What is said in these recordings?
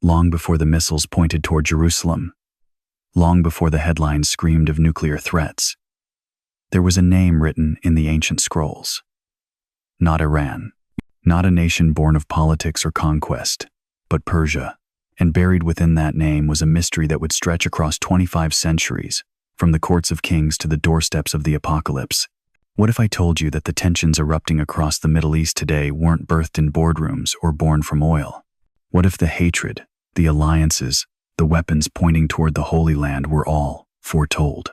long before the missiles pointed toward Jerusalem, long before the headlines screamed of nuclear threats. There was a name written in the ancient scrolls. Not Iran, not a nation born of politics or conquest, but Persia. And buried within that name was a mystery that would stretch across 25 centuries, from the courts of kings to the doorsteps of the apocalypse. What if I told you that the tensions erupting across the Middle East today weren't birthed in boardrooms or born from oil? What if the hatred, the alliances, the weapons pointing toward the Holy Land were all foretold?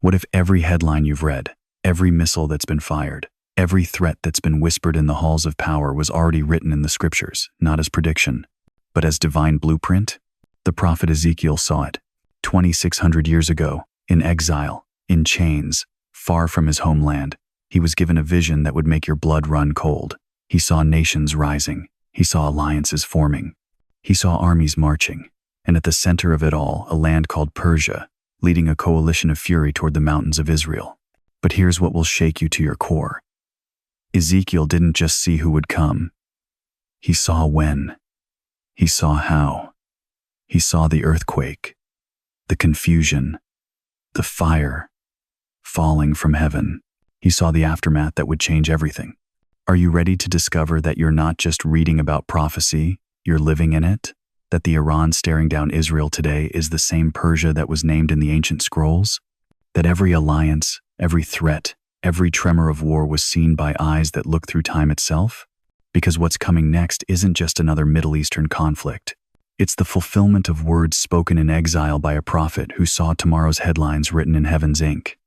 What if every headline you've read, every missile that's been fired, every threat that's been whispered in the halls of power was already written in the scriptures, not as prediction, but as divine blueprint? The prophet Ezekiel saw it, 2,600 years ago, in exile, in chains, far from his homeland. He was given a vision that would make your blood run cold. He saw nations rising. He saw alliances forming. He saw armies marching. And at the center of it all, a land called Persia, leading a coalition of fury toward the mountains of Israel. But here's what will shake you to your core. Ezekiel didn't just see who would come. He saw when. He saw how. He saw the earthquake, the confusion, the fire falling from heaven. He saw the aftermath that would change everything. Are you ready to discover that you're not just reading about prophecy, you're living in it? That the Iran staring down Israel today is the same Persia that was named in the ancient scrolls? That every alliance, every threat, every tremor of war was seen by eyes that look through time itself? Because what's coming next isn't just another Middle Eastern conflict. It's the fulfillment of words spoken in exile by a prophet who saw tomorrow's headlines written in heaven's ink.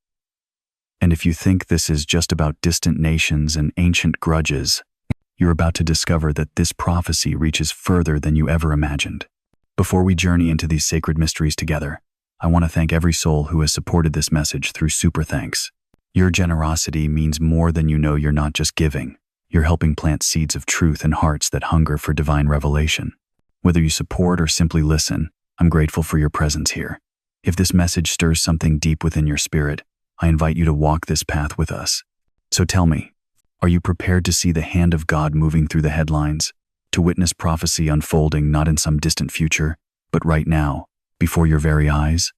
And if you think this is just about distant nations and ancient grudges, you're about to discover that this prophecy reaches further than you ever imagined. Before we journey into these sacred mysteries together, I want to thank every soul who has supported this message through super thanks. Your generosity means more than you know. You're not just giving. You're helping plant seeds of truth in hearts that hunger for divine revelation. Whether you support or simply listen, I'm grateful for your presence here. If this message stirs something deep within your spirit, I invite you to walk this path with us. So tell me, are you prepared to see the hand of God moving through the headlines, to witness prophecy unfolding not in some distant future, but right now, before your very eyes?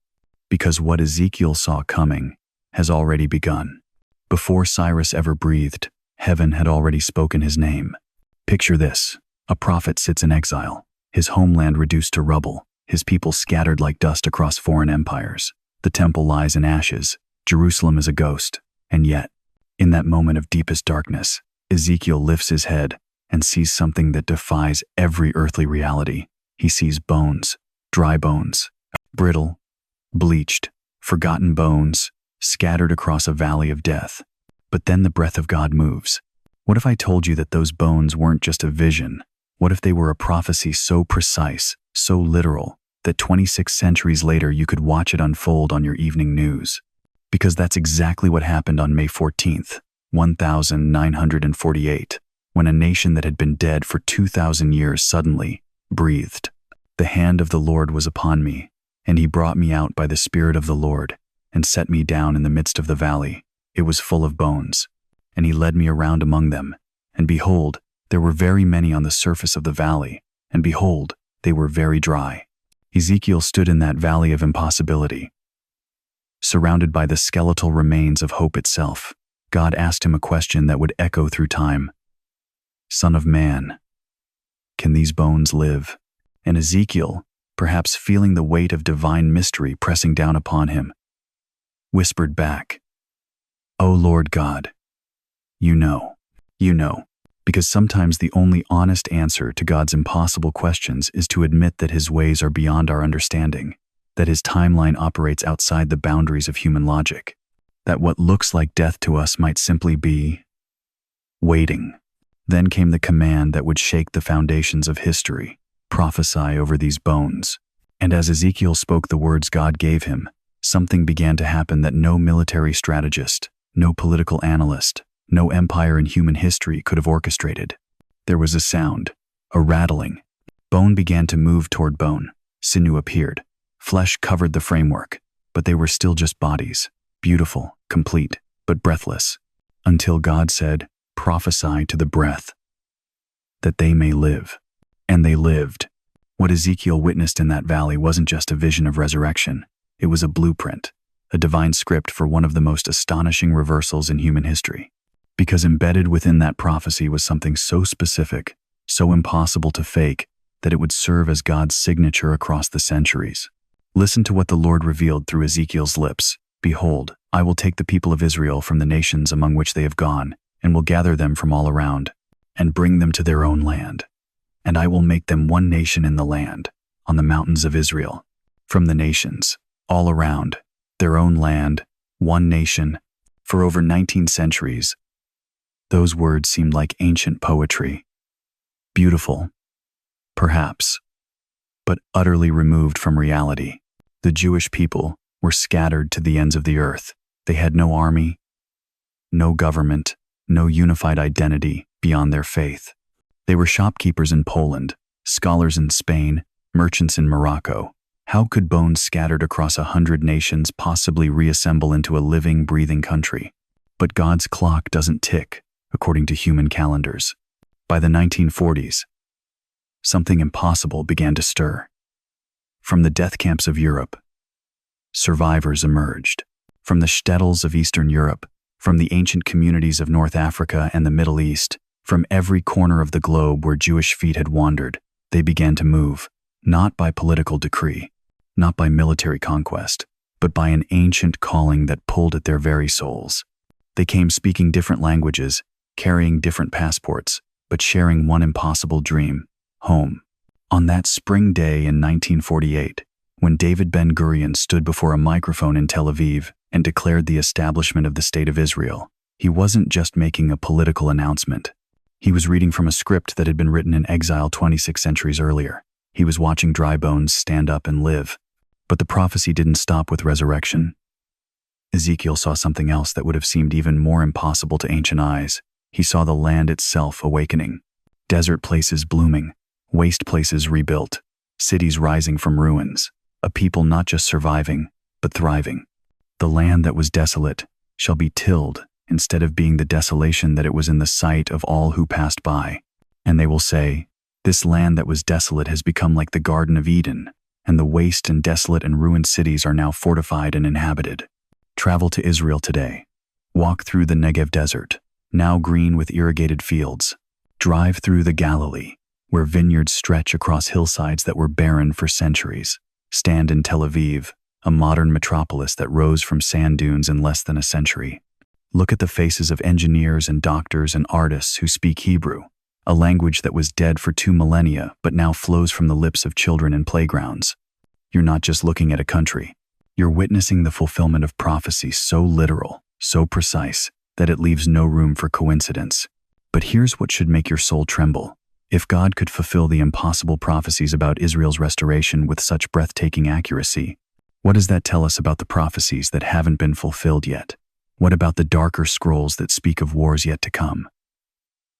Because what Ezekiel saw coming has already begun. Before Cyrus ever breathed, heaven had already spoken his name. Picture this: a prophet sits in exile, his homeland reduced to rubble, his people scattered like dust across foreign empires. The temple lies in ashes, Jerusalem is a ghost, and yet, in that moment of deepest darkness, Ezekiel lifts his head and sees something that defies every earthly reality. He sees bones, dry bones, brittle, bleached, forgotten bones, scattered across a valley of death. But then the breath of God moves. What if I told you that those bones weren't just a vision? What if they were a prophecy so precise, so literal, that 26 centuries later you could watch it unfold on your evening news? Because that's exactly what happened on May 14th, 1948, when a nation that had been dead for 2,000 years suddenly breathed. The hand of the Lord was upon me, and he brought me out by the Spirit of the Lord, and set me down in the midst of the valley. It was full of bones, and he led me around among them, and behold, there were very many on the surface of the valley, and behold, they were very dry. Ezekiel stood in that valley of impossibility, surrounded by the skeletal remains of hope itself. God asked him a question that would echo through time. Son of man, can these bones live? And Ezekiel, perhaps feeling the weight of divine mystery pressing down upon him, whispered back, "O Lord God, you know, because sometimes the only honest answer to God's impossible questions is to admit that his ways are beyond our understanding, that his timeline operates outside the boundaries of human logic, that what looks like death to us might simply be waiting." Then came the command that would shake the foundations of history: prophesy over these bones. And as Ezekiel spoke the words God gave him, something began to happen that no military strategist, no political analyst, no empire in human history could have orchestrated. There was a sound, a rattling. Bone began to move toward bone. Sinew appeared. Flesh covered the framework, but they were still just bodies, beautiful, complete, but breathless, until God said, "Prophesy to the breath, that they may live." And they lived. What Ezekiel witnessed in that valley wasn't just a vision of resurrection. It was a blueprint, a divine script for one of the most astonishing reversals in human history. Because embedded within that prophecy was something so specific, so impossible to fake, that it would serve as God's signature across the centuries. Listen to what the Lord revealed through Ezekiel's lips. Behold, I will take the people of Israel from the nations among which they have gone, and will gather them from all around, and bring them to their own land. And I will make them one nation in the land, on the mountains of Israel. From the nations, all around, their own land, one nation. For over 19 centuries, those words seemed like ancient poetry. Beautiful, perhaps, but utterly removed from reality. The Jewish people were scattered to the ends of the earth. They had no army, no government, no unified identity beyond their faith. They were shopkeepers in Poland, scholars in Spain, merchants in Morocco. How could bones scattered across 100 nations possibly reassemble into a living, breathing country? But God's clock doesn't tick according to human calendars. By the 1940s, something impossible began to stir. From the death camps of Europe, survivors emerged. From the shtetls of Eastern Europe, from the ancient communities of North Africa and the Middle East, from every corner of the globe where Jewish feet had wandered, they began to move, not by political decree, not by military conquest, but by an ancient calling that pulled at their very souls. They came speaking different languages, carrying different passports, but sharing one impossible dream: home. On that spring day in 1948, when David Ben-Gurion stood before a microphone in Tel Aviv and declared the establishment of the State of Israel, he wasn't just making a political announcement. He was reading from a script that had been written in exile 26 centuries earlier. He was watching dry bones stand up and live. But the prophecy didn't stop with resurrection. Ezekiel saw something else that would have seemed even more impossible to ancient eyes. He saw the land itself awakening. Desert places blooming, waste places rebuilt, cities rising from ruins, a people not just surviving, but thriving. The land that was desolate shall be tilled instead of being the desolation that it was in the sight of all who passed by. And they will say, this land that was desolate has become like the Garden of Eden, and the waste and desolate and ruined cities are now fortified and inhabited. Travel to Israel today. Walk through the Negev desert, now green with irrigated fields. Drive through the Galilee, where vineyards stretch across hillsides that were barren for centuries. Stand in Tel Aviv, a modern metropolis that rose from sand dunes in less than a century. Look at the faces of engineers and doctors and artists who speak Hebrew, a language that was dead for 2 millennia but now flows from the lips of children in playgrounds. You're not just looking at a country. You're witnessing the fulfillment of prophecy so literal, so precise, that it leaves no room for coincidence. But here's what should make your soul tremble. If God could fulfill the impossible prophecies about Israel's restoration with such breathtaking accuracy, what does that tell us about the prophecies that haven't been fulfilled yet? What about the darker scrolls that speak of wars yet to come?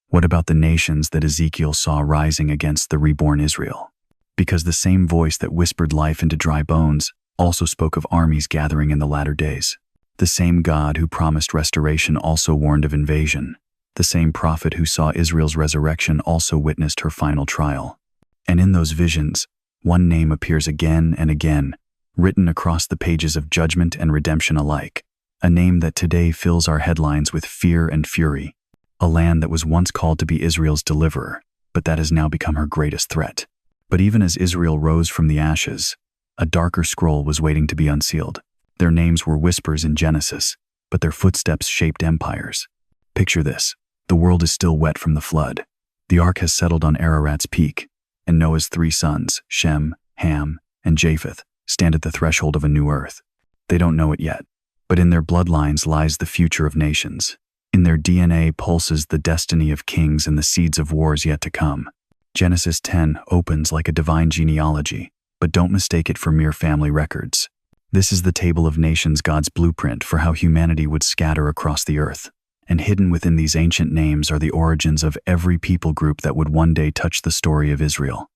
What about the nations that Ezekiel saw rising against the reborn Israel? Because the same voice that whispered life into dry bones also spoke of armies gathering in the latter days. The same God who promised restoration also warned of invasion. The same prophet who saw Israel's resurrection also witnessed her final trial. And in those visions, one name appears again and again, written across the pages of judgment and redemption alike. A name that today fills our headlines with fear and fury. A land that was once called to be Israel's deliverer, but that has now become her greatest threat. But even as Israel rose from the ashes, a darker scroll was waiting to be unsealed. Their names were whispers in Genesis, but their footsteps shaped empires. Picture this. The world is still wet from the flood. The ark has settled on Ararat's peak, and Noah's 3 sons, Shem, Ham, and Japheth, stand at the threshold of a new earth. They don't know it yet, but in their bloodlines lies the future of nations. In their DNA pulses the destiny of kings and the seeds of wars yet to come. Genesis 10 opens like a divine genealogy, but don't mistake it for mere family records. This is the table of nations, God's blueprint for how humanity would scatter across the earth. And hidden within these ancient names are the origins of every people group that would one day touch the story of Israel.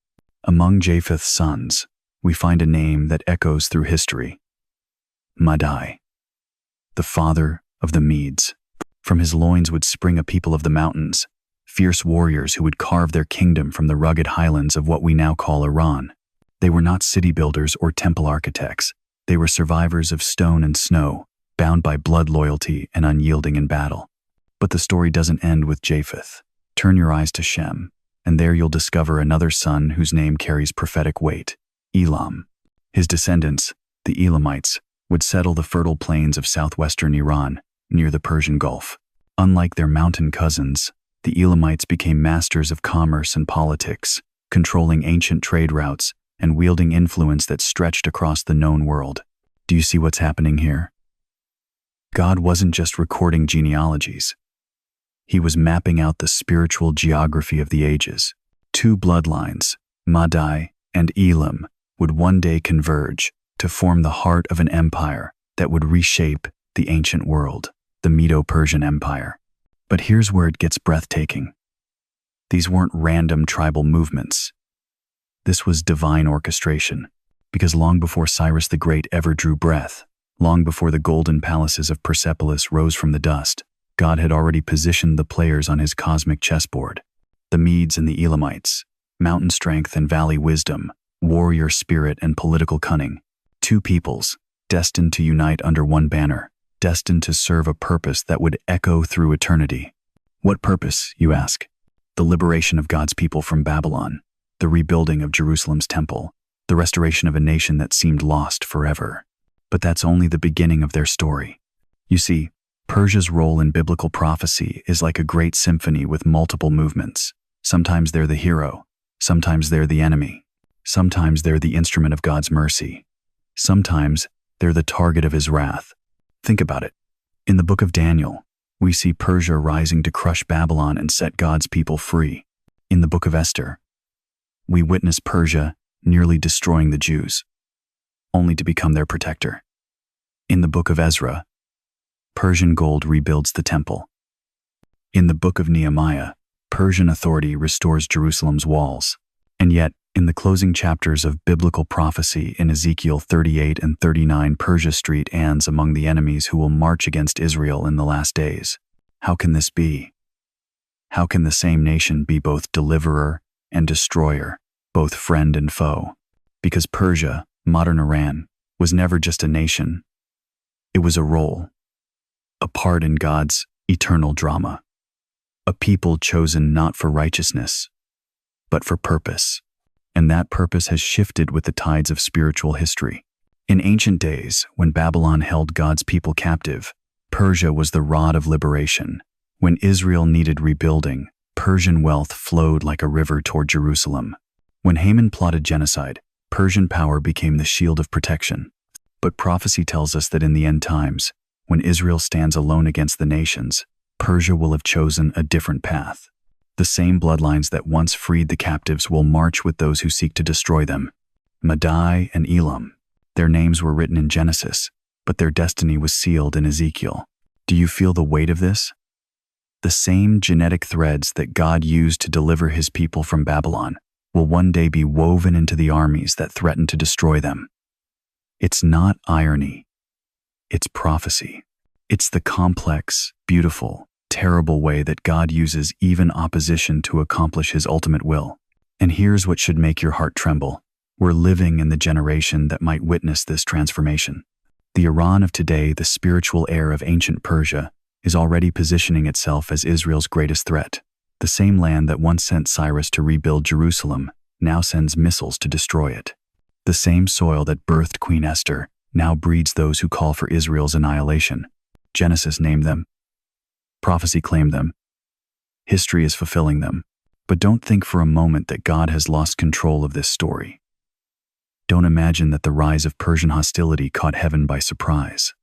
Among Japheth's sons, we find a name that echoes through history: Madai, the father of the Medes. From his loins would spring a people of the mountains, fierce warriors who would carve their kingdom from the rugged highlands of what we now call Iran. They were not city builders or temple architects. They were survivors of stone and snow, bound by blood loyalty and unyielding in battle. But the story doesn't end with Japheth. Turn your eyes to Shem, and there you'll discover another son whose name carries prophetic weight, Elam. His descendants, the Elamites, would settle the fertile plains of southwestern Iran, near the Persian Gulf. Unlike their mountain cousins, the Elamites became masters of commerce and politics, controlling ancient trade routes and wielding influence that stretched across the known world. Do you see what's happening here? God wasn't just recording genealogies. He was mapping out the spiritual geography of the ages. Two bloodlines, Madai and Elam, would one day converge to form the heart of an empire that would reshape the ancient world, the Medo-Persian Empire. But here's where it gets breathtaking. These weren't random tribal movements. This was divine orchestration, because long before Cyrus the Great ever drew breath, long before the golden palaces of Persepolis rose from the dust, God had already positioned the players on his cosmic chessboard. The Medes and the Elamites, mountain strength and valley wisdom, warrior spirit and political cunning. Two peoples, destined to unite under one banner, destined to serve a purpose that would echo through eternity. What purpose, you ask? The liberation of God's people from Babylon, the rebuilding of Jerusalem's temple, the restoration of a nation that seemed lost forever. But that's only the beginning of their story. You see, Persia's role in biblical prophecy is like a great symphony with multiple movements. Sometimes they're the hero, sometimes they're the enemy, sometimes they're the instrument of God's mercy, sometimes they're the target of his wrath. Think about it. In the book of Daniel, we see Persia rising to crush Babylon and set God's people free. In the book of Esther, we witness Persia nearly destroying the Jews, only to become their protector. In the book of Ezra, Persian gold rebuilds the temple. In the book of Nehemiah, Persian authority restores Jerusalem's walls. And yet, in the closing chapters of biblical prophecy in Ezekiel 38 and 39, Persia stands among the enemies who will march against Israel in the last days. How can this be? How can the same nation be both deliverer and destroyer, both friend and foe? Because Persia, modern Iran, was never just a nation. It was a role, a part in God's eternal drama, a people chosen not for righteousness, but for purpose. And that purpose has shifted with the tides of spiritual history. In ancient days, when Babylon held God's people captive, Persia was the rod of liberation. When Israel needed rebuilding, Persian wealth flowed like a river toward Jerusalem. When Haman plotted genocide, Persian power became the shield of protection. But prophecy tells us that in the end times, when Israel stands alone against the nations, Persia will have chosen a different path. The same bloodlines that once freed the captives will march with those who seek to destroy them. Madai and Elam. Their names were written in Genesis, but their destiny was sealed in Ezekiel. Do you feel the weight of this? The same genetic threads that God used to deliver his people from Babylon will one day be woven into the armies that threaten to destroy them. It's not irony. It's prophecy. It's the complex, beautiful, terrible way that God uses even opposition to accomplish his ultimate will. And here's what should make your heart tremble. We're living in the generation that might witness this transformation. The Iran of today, the spiritual heir of ancient Persia, is already positioning itself as Israel's greatest threat. The same land that once sent Cyrus to rebuild Jerusalem now sends missiles to destroy it. The same soil that birthed Queen Esther now breeds those who call for Israel's annihilation. Genesis named them. Prophecy claimed them. History is fulfilling them. But don't think for a moment that God has lost control of this story. Don't imagine that the rise of Persian hostility caught heaven by surprise.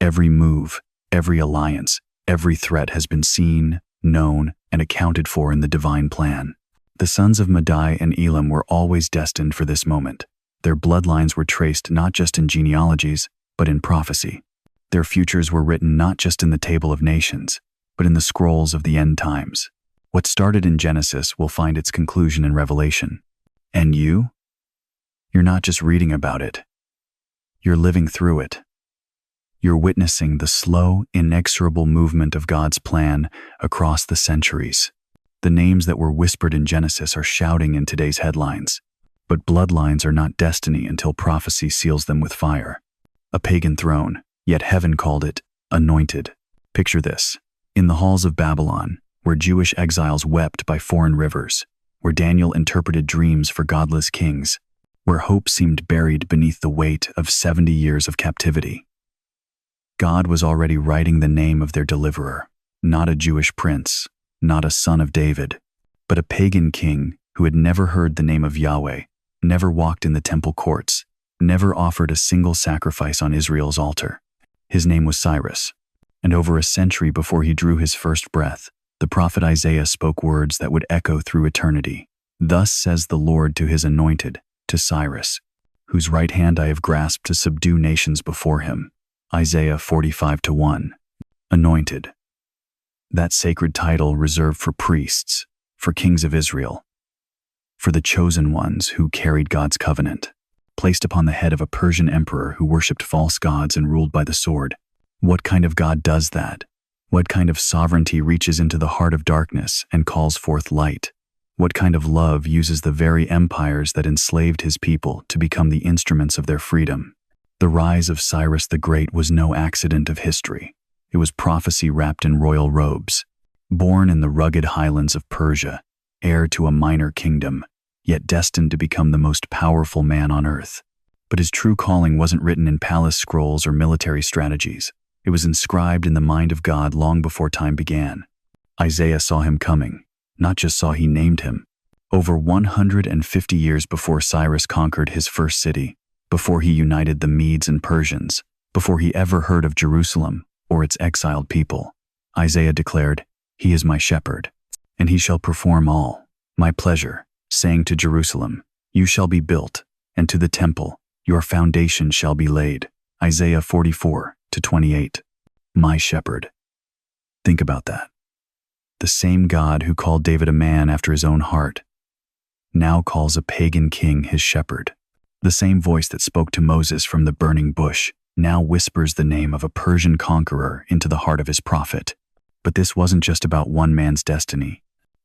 Every move, every alliance, every threat has been seen, known, and accounted for in the divine plan. The sons of Madai and Elam were always destined for this moment. Their bloodlines were traced not just in genealogies, but in prophecy. Their futures were written not just in the table of nations, but in the scrolls of the end times. What started in Genesis will find its conclusion in Revelation. And you? You're not just reading about it. You're living through it. You're witnessing the slow, inexorable movement of God's plan across the centuries. The names that were whispered in Genesis are shouting in today's headlines. But bloodlines are not destiny until prophecy seals them with fire. A pagan throne, yet heaven called it anointed. Picture this. In the halls of Babylon, where Jewish exiles wept by foreign rivers, where Daniel interpreted dreams for godless kings, where hope seemed buried beneath the weight of 70 years of captivity, God was already writing the name of their deliverer, not a Jewish prince, not a son of David, but a pagan king who had never heard the name of Yahweh, never walked in the temple courts, never offered a single sacrifice on Israel's altar. His name was Cyrus, and over a century before he drew his first breath, the prophet Isaiah spoke words that would echo through eternity. Thus says the Lord to his anointed, to Cyrus, whose right hand I have grasped to subdue nations before him. Isaiah 45:1. Anointed. That sacred title reserved for priests, for kings of Israel, for the chosen ones who carried God's covenant, placed upon the head of a Persian emperor who worshipped false gods and ruled by the sword. What kind of God does that? What kind of sovereignty reaches into the heart of darkness and calls forth light? What kind of love uses the very empires that enslaved his people to become the instruments of their freedom? The rise of Cyrus the Great was no accident of history. It was prophecy wrapped in royal robes. Born in the rugged highlands of Persia, heir to a minor kingdom, yet destined to become the most powerful man on earth. But his true calling wasn't written in palace scrolls or military strategies. It was inscribed in the mind of God long before time began. Isaiah saw him coming, not just saw, he named him. Over 150 years before Cyrus conquered his first city, before he united the Medes and Persians, before he ever heard of Jerusalem or its exiled people, Isaiah declared, "He is my shepherd, and he shall perform all my pleasure, saying to Jerusalem, you shall be built, and to the temple, your foundation shall be laid." Isaiah 44:28. My shepherd. Think about that. The same God who called David a man after his own heart now calls a pagan king his shepherd. The same voice that spoke to Moses from the burning bush now whispers the name of a Persian conqueror into the heart of his prophet. But this wasn't just about one man's destiny.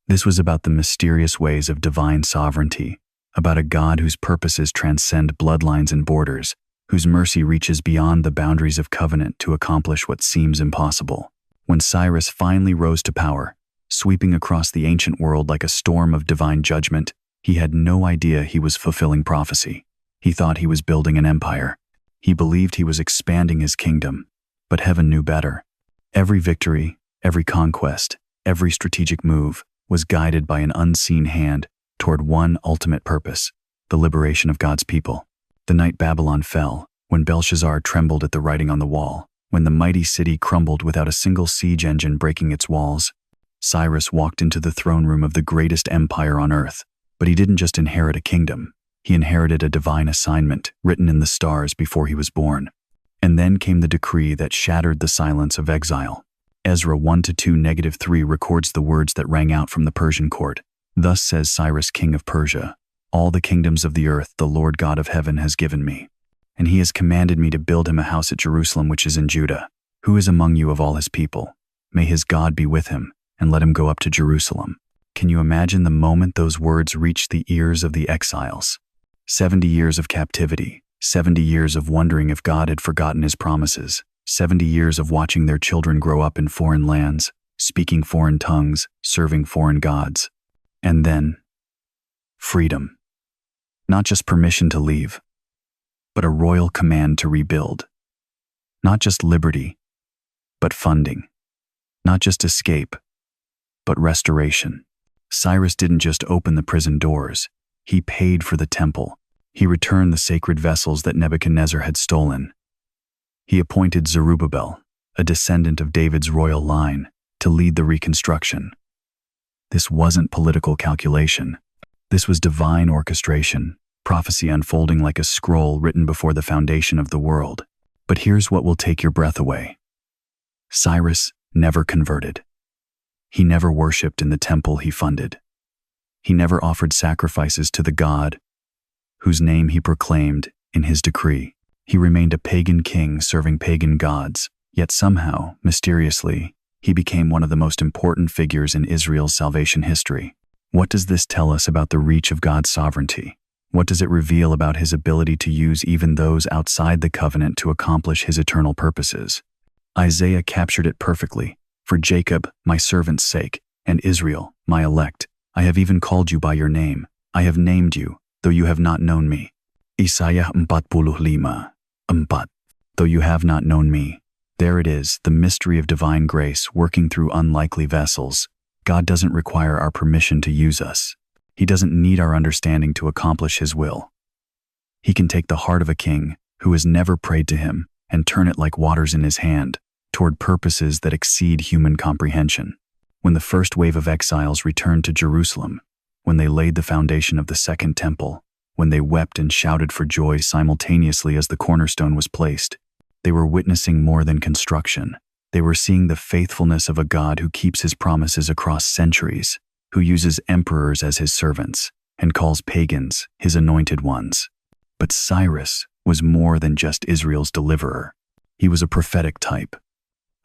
This was about the mysterious ways of divine sovereignty, about a God whose purposes transcend bloodlines and borders, whose mercy reaches beyond the boundaries of covenant to accomplish what seems impossible. When Cyrus finally rose to power, sweeping across the ancient world like a storm of divine judgment, he had no idea he was fulfilling prophecy. He thought he was building an empire. He believed he was expanding his kingdom, but heaven knew better. Every victory, every conquest, every strategic move was guided by an unseen hand toward one ultimate purpose, the liberation of God's people. The night Babylon fell, when Belshazzar trembled at the writing on the wall, when the mighty city crumbled without a single siege engine breaking its walls, Cyrus walked into the throne room of the greatest empire on earth. But he didn't just inherit a kingdom. He inherited a divine assignment written in the stars before he was born. And then came the decree that shattered the silence of exile. Ezra 1-2-3 records the words that rang out from the Persian court. Thus says Cyrus, king of Persia, all the kingdoms of the earth the Lord God of heaven has given me. And he has commanded me to build him a house at Jerusalem which is in Judah. Who is among you of all his people? May his God be with him, and let him go up to Jerusalem. Can you imagine the moment those words reached the ears of the exiles? 70 years of captivity, 70 years of wondering if God had forgotten his promises, 70 years of watching their children grow up in foreign lands, speaking foreign tongues, serving foreign gods. And then, freedom. Not just permission to leave, but a royal command to rebuild. Not just liberty, but funding. Not just escape, but restoration. Cyrus didn't just open the prison doors. He paid for the temple. He returned the sacred vessels that Nebuchadnezzar had stolen. He appointed Zerubbabel, a descendant of David's royal line, to lead the reconstruction. This wasn't political calculation. This was divine orchestration, prophecy unfolding like a scroll written before the foundation of the world. But here's what will take your breath away. Cyrus never converted. He never worshipped in the temple he funded. He never offered sacrifices to the God whose name he proclaimed in his decree. He remained a pagan king serving pagan gods, yet somehow, mysteriously, he became one of the most important figures in Israel's salvation history. What does this tell us about the reach of God's sovereignty? What does it reveal about his ability to use even those outside the covenant to accomplish his eternal purposes? Isaiah captured it perfectly. For Jacob, my servant's sake, and Israel, my elect, I have even called you by your name. I have named you, though you have not known me. Isaiah 45:4. Though you have not known me. There it is, the mystery of divine grace working through unlikely vessels. God doesn't require our permission to use us. He doesn't need our understanding to accomplish his will. He can take the heart of a king who has never prayed to him and turn it like waters in his hand toward purposes that exceed human comprehension. When the first wave of exiles returned to Jerusalem, when they laid the foundation of the second temple, when they wept and shouted for joy simultaneously as the cornerstone was placed, they were witnessing more than construction. They were seeing the faithfulness of a God who keeps his promises across centuries, who uses emperors as his servants, and calls pagans his anointed ones. But Cyrus was more than just Israel's deliverer. He was a prophetic type,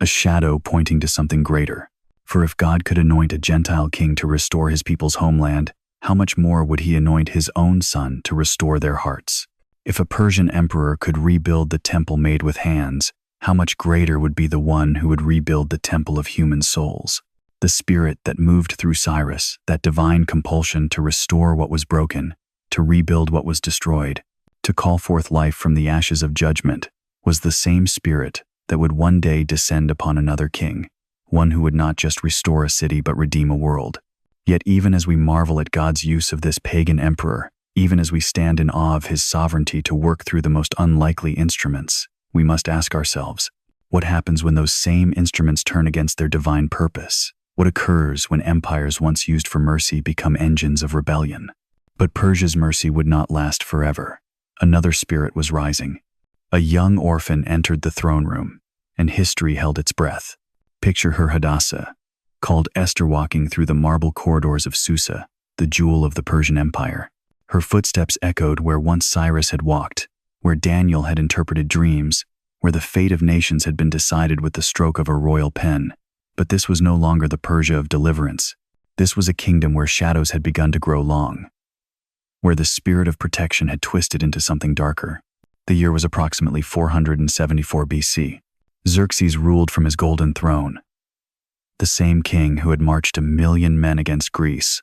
a shadow pointing to something greater. For if God could anoint a Gentile king to restore his people's homeland, how much more would he anoint his own son to restore their hearts? If a Persian emperor could rebuild the temple made with hands, how much greater would be the one who would rebuild the temple of human souls? The spirit that moved through Cyrus, that divine compulsion to restore what was broken, to rebuild what was destroyed, to call forth life from the ashes of judgment, was the same spirit that would one day descend upon another king, one who would not just restore a city but redeem a world. Yet even as we marvel at God's use of this pagan emperor, even as we stand in awe of his sovereignty to work through the most unlikely instruments, we must ask ourselves, what happens when those same instruments turn against their divine purpose? What occurs when empires once used for mercy become engines of rebellion? But Persia's mercy would not last forever. Another spirit was rising. A young orphan entered the throne room, and history held its breath. Picture her Hadassah, called Esther, walking through the marble corridors of Susa, the jewel of the Persian Empire. Her footsteps echoed where once Cyrus had walked, where Daniel had interpreted dreams, where the fate of nations had been decided with the stroke of a royal pen. But this was no longer the Persia of deliverance. This was a kingdom where shadows had begun to grow long, where the spirit of protection had twisted into something darker. The year was approximately 474 BC. Xerxes ruled from his golden throne, the same king who had marched 1 million men against Greece,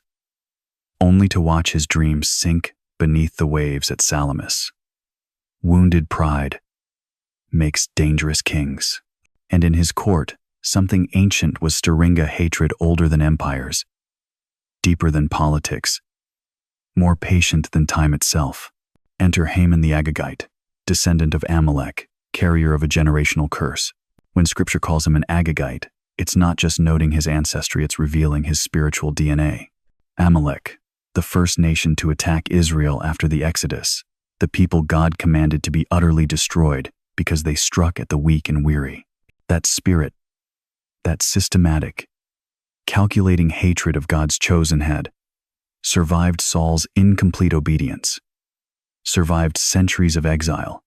only to watch his dreams sink beneath the waves at Salamis. Wounded pride makes dangerous kings, and in his court, something ancient was stirring, a hatred older than empires, deeper than politics, more patient than time itself. Enter Haman the Agagite, descendant of Amalek, carrier of a generational curse. When scripture calls him an Agagite, it's not just noting his ancestry, it's revealing his spiritual DNA. Amalek, the first nation to attack Israel after the Exodus, the people God commanded to be utterly destroyed because they struck at the weak and weary. That spirit, that systematic, calculating hatred of God's chosen had survived Saul's incomplete obedience, survived centuries of exile,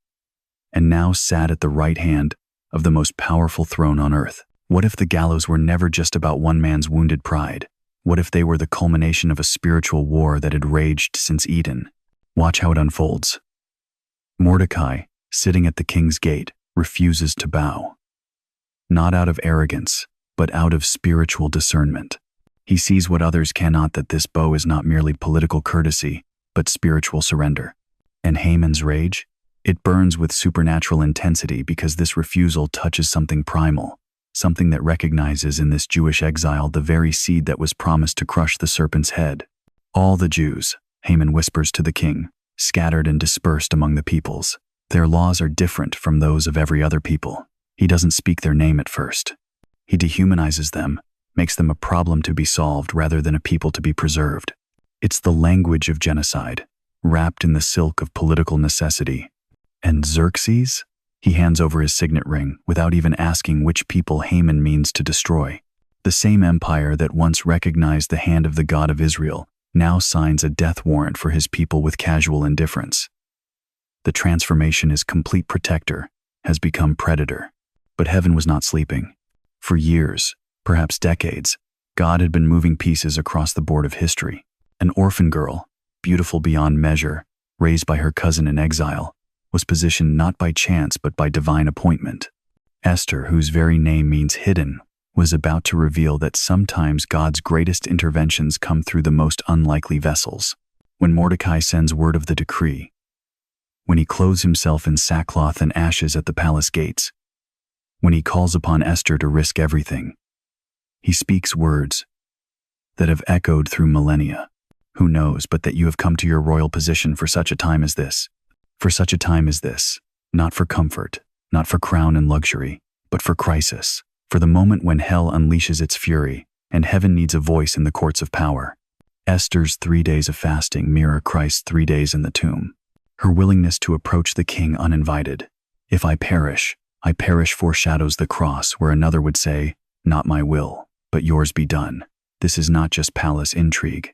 and now sat at the right hand of the most powerful throne on earth. What if the gallows were never just about one man's wounded pride? What if they were the culmination of a spiritual war that had raged since Eden? Watch how it unfolds. Mordecai, sitting at the king's gate, refuses to bow. Not out of arrogance, but out of spiritual discernment. He sees what others cannot, that this bow is not merely political courtesy, but spiritual surrender. And Haman's rage? It burns with supernatural intensity because this refusal touches something primal, something that recognizes in this Jewish exile the very seed that was promised to crush the serpent's head. All the Jews, Haman whispers to the king, scattered and dispersed among the peoples. Their laws are different from those of every other people. He doesn't speak their name at first. He dehumanizes them, makes them a problem to be solved rather than a people to be preserved. It's the language of genocide, wrapped in the silk of political necessity. And Xerxes? He hands over his signet ring without even asking which people Haman means to destroy. The same empire that once recognized the hand of the God of Israel now signs a death warrant for his people with casual indifference. The transformation is complete protector, has become predator. But heaven was not sleeping. For years, perhaps decades, God had been moving pieces across the board of history. An orphan girl, beautiful beyond measure, raised by her cousin in exile, was positioned not by chance but by divine appointment. Esther, whose very name means hidden, was about to reveal that sometimes God's greatest interventions come through the most unlikely vessels. When Mordecai sends word of the decree, when he clothes himself in sackcloth and ashes at the palace gates, when he calls upon Esther to risk everything, he speaks words that have echoed through millennia. Who knows but that you have come to your royal position for such a time as this? For such a time as this, not for comfort, not for crown and luxury, but for crisis, for the moment when hell unleashes its fury and heaven needs a voice in the courts of power. Esther's 3 days of fasting mirror Christ's 3 days in the tomb. Her willingness to approach the king uninvited. If I perish foreshadows the cross where another would say, not my will, but yours be done. This is not just palace intrigue.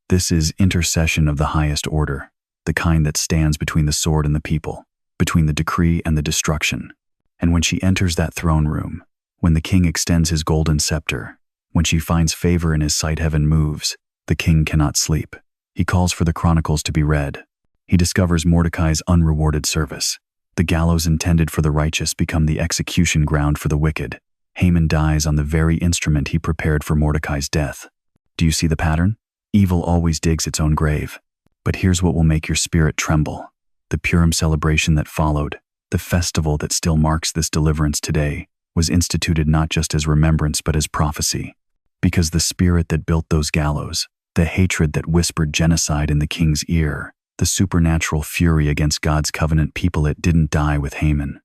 This is intercession of the highest order, the kind that stands between the sword and the people, between the decree and the destruction. And when she enters that throne room, when the king extends his golden scepter, when she finds favor in his sight, heaven moves. The king cannot sleep. He calls for the Chronicles to be read. He discovers Mordecai's unrewarded service. The gallows intended for the righteous become the execution ground for the wicked. Haman dies on the very instrument he prepared for Mordecai's death. Do you see the pattern? Evil always digs its own grave. But here's what will make your spirit tremble. The Purim celebration that followed, the festival that still marks this deliverance today, was instituted not just as remembrance but as prophecy. Because the spirit that built those gallows, the hatred that whispered genocide in the king's ear, the supernatural fury against God's covenant people, it didn't die with Haman.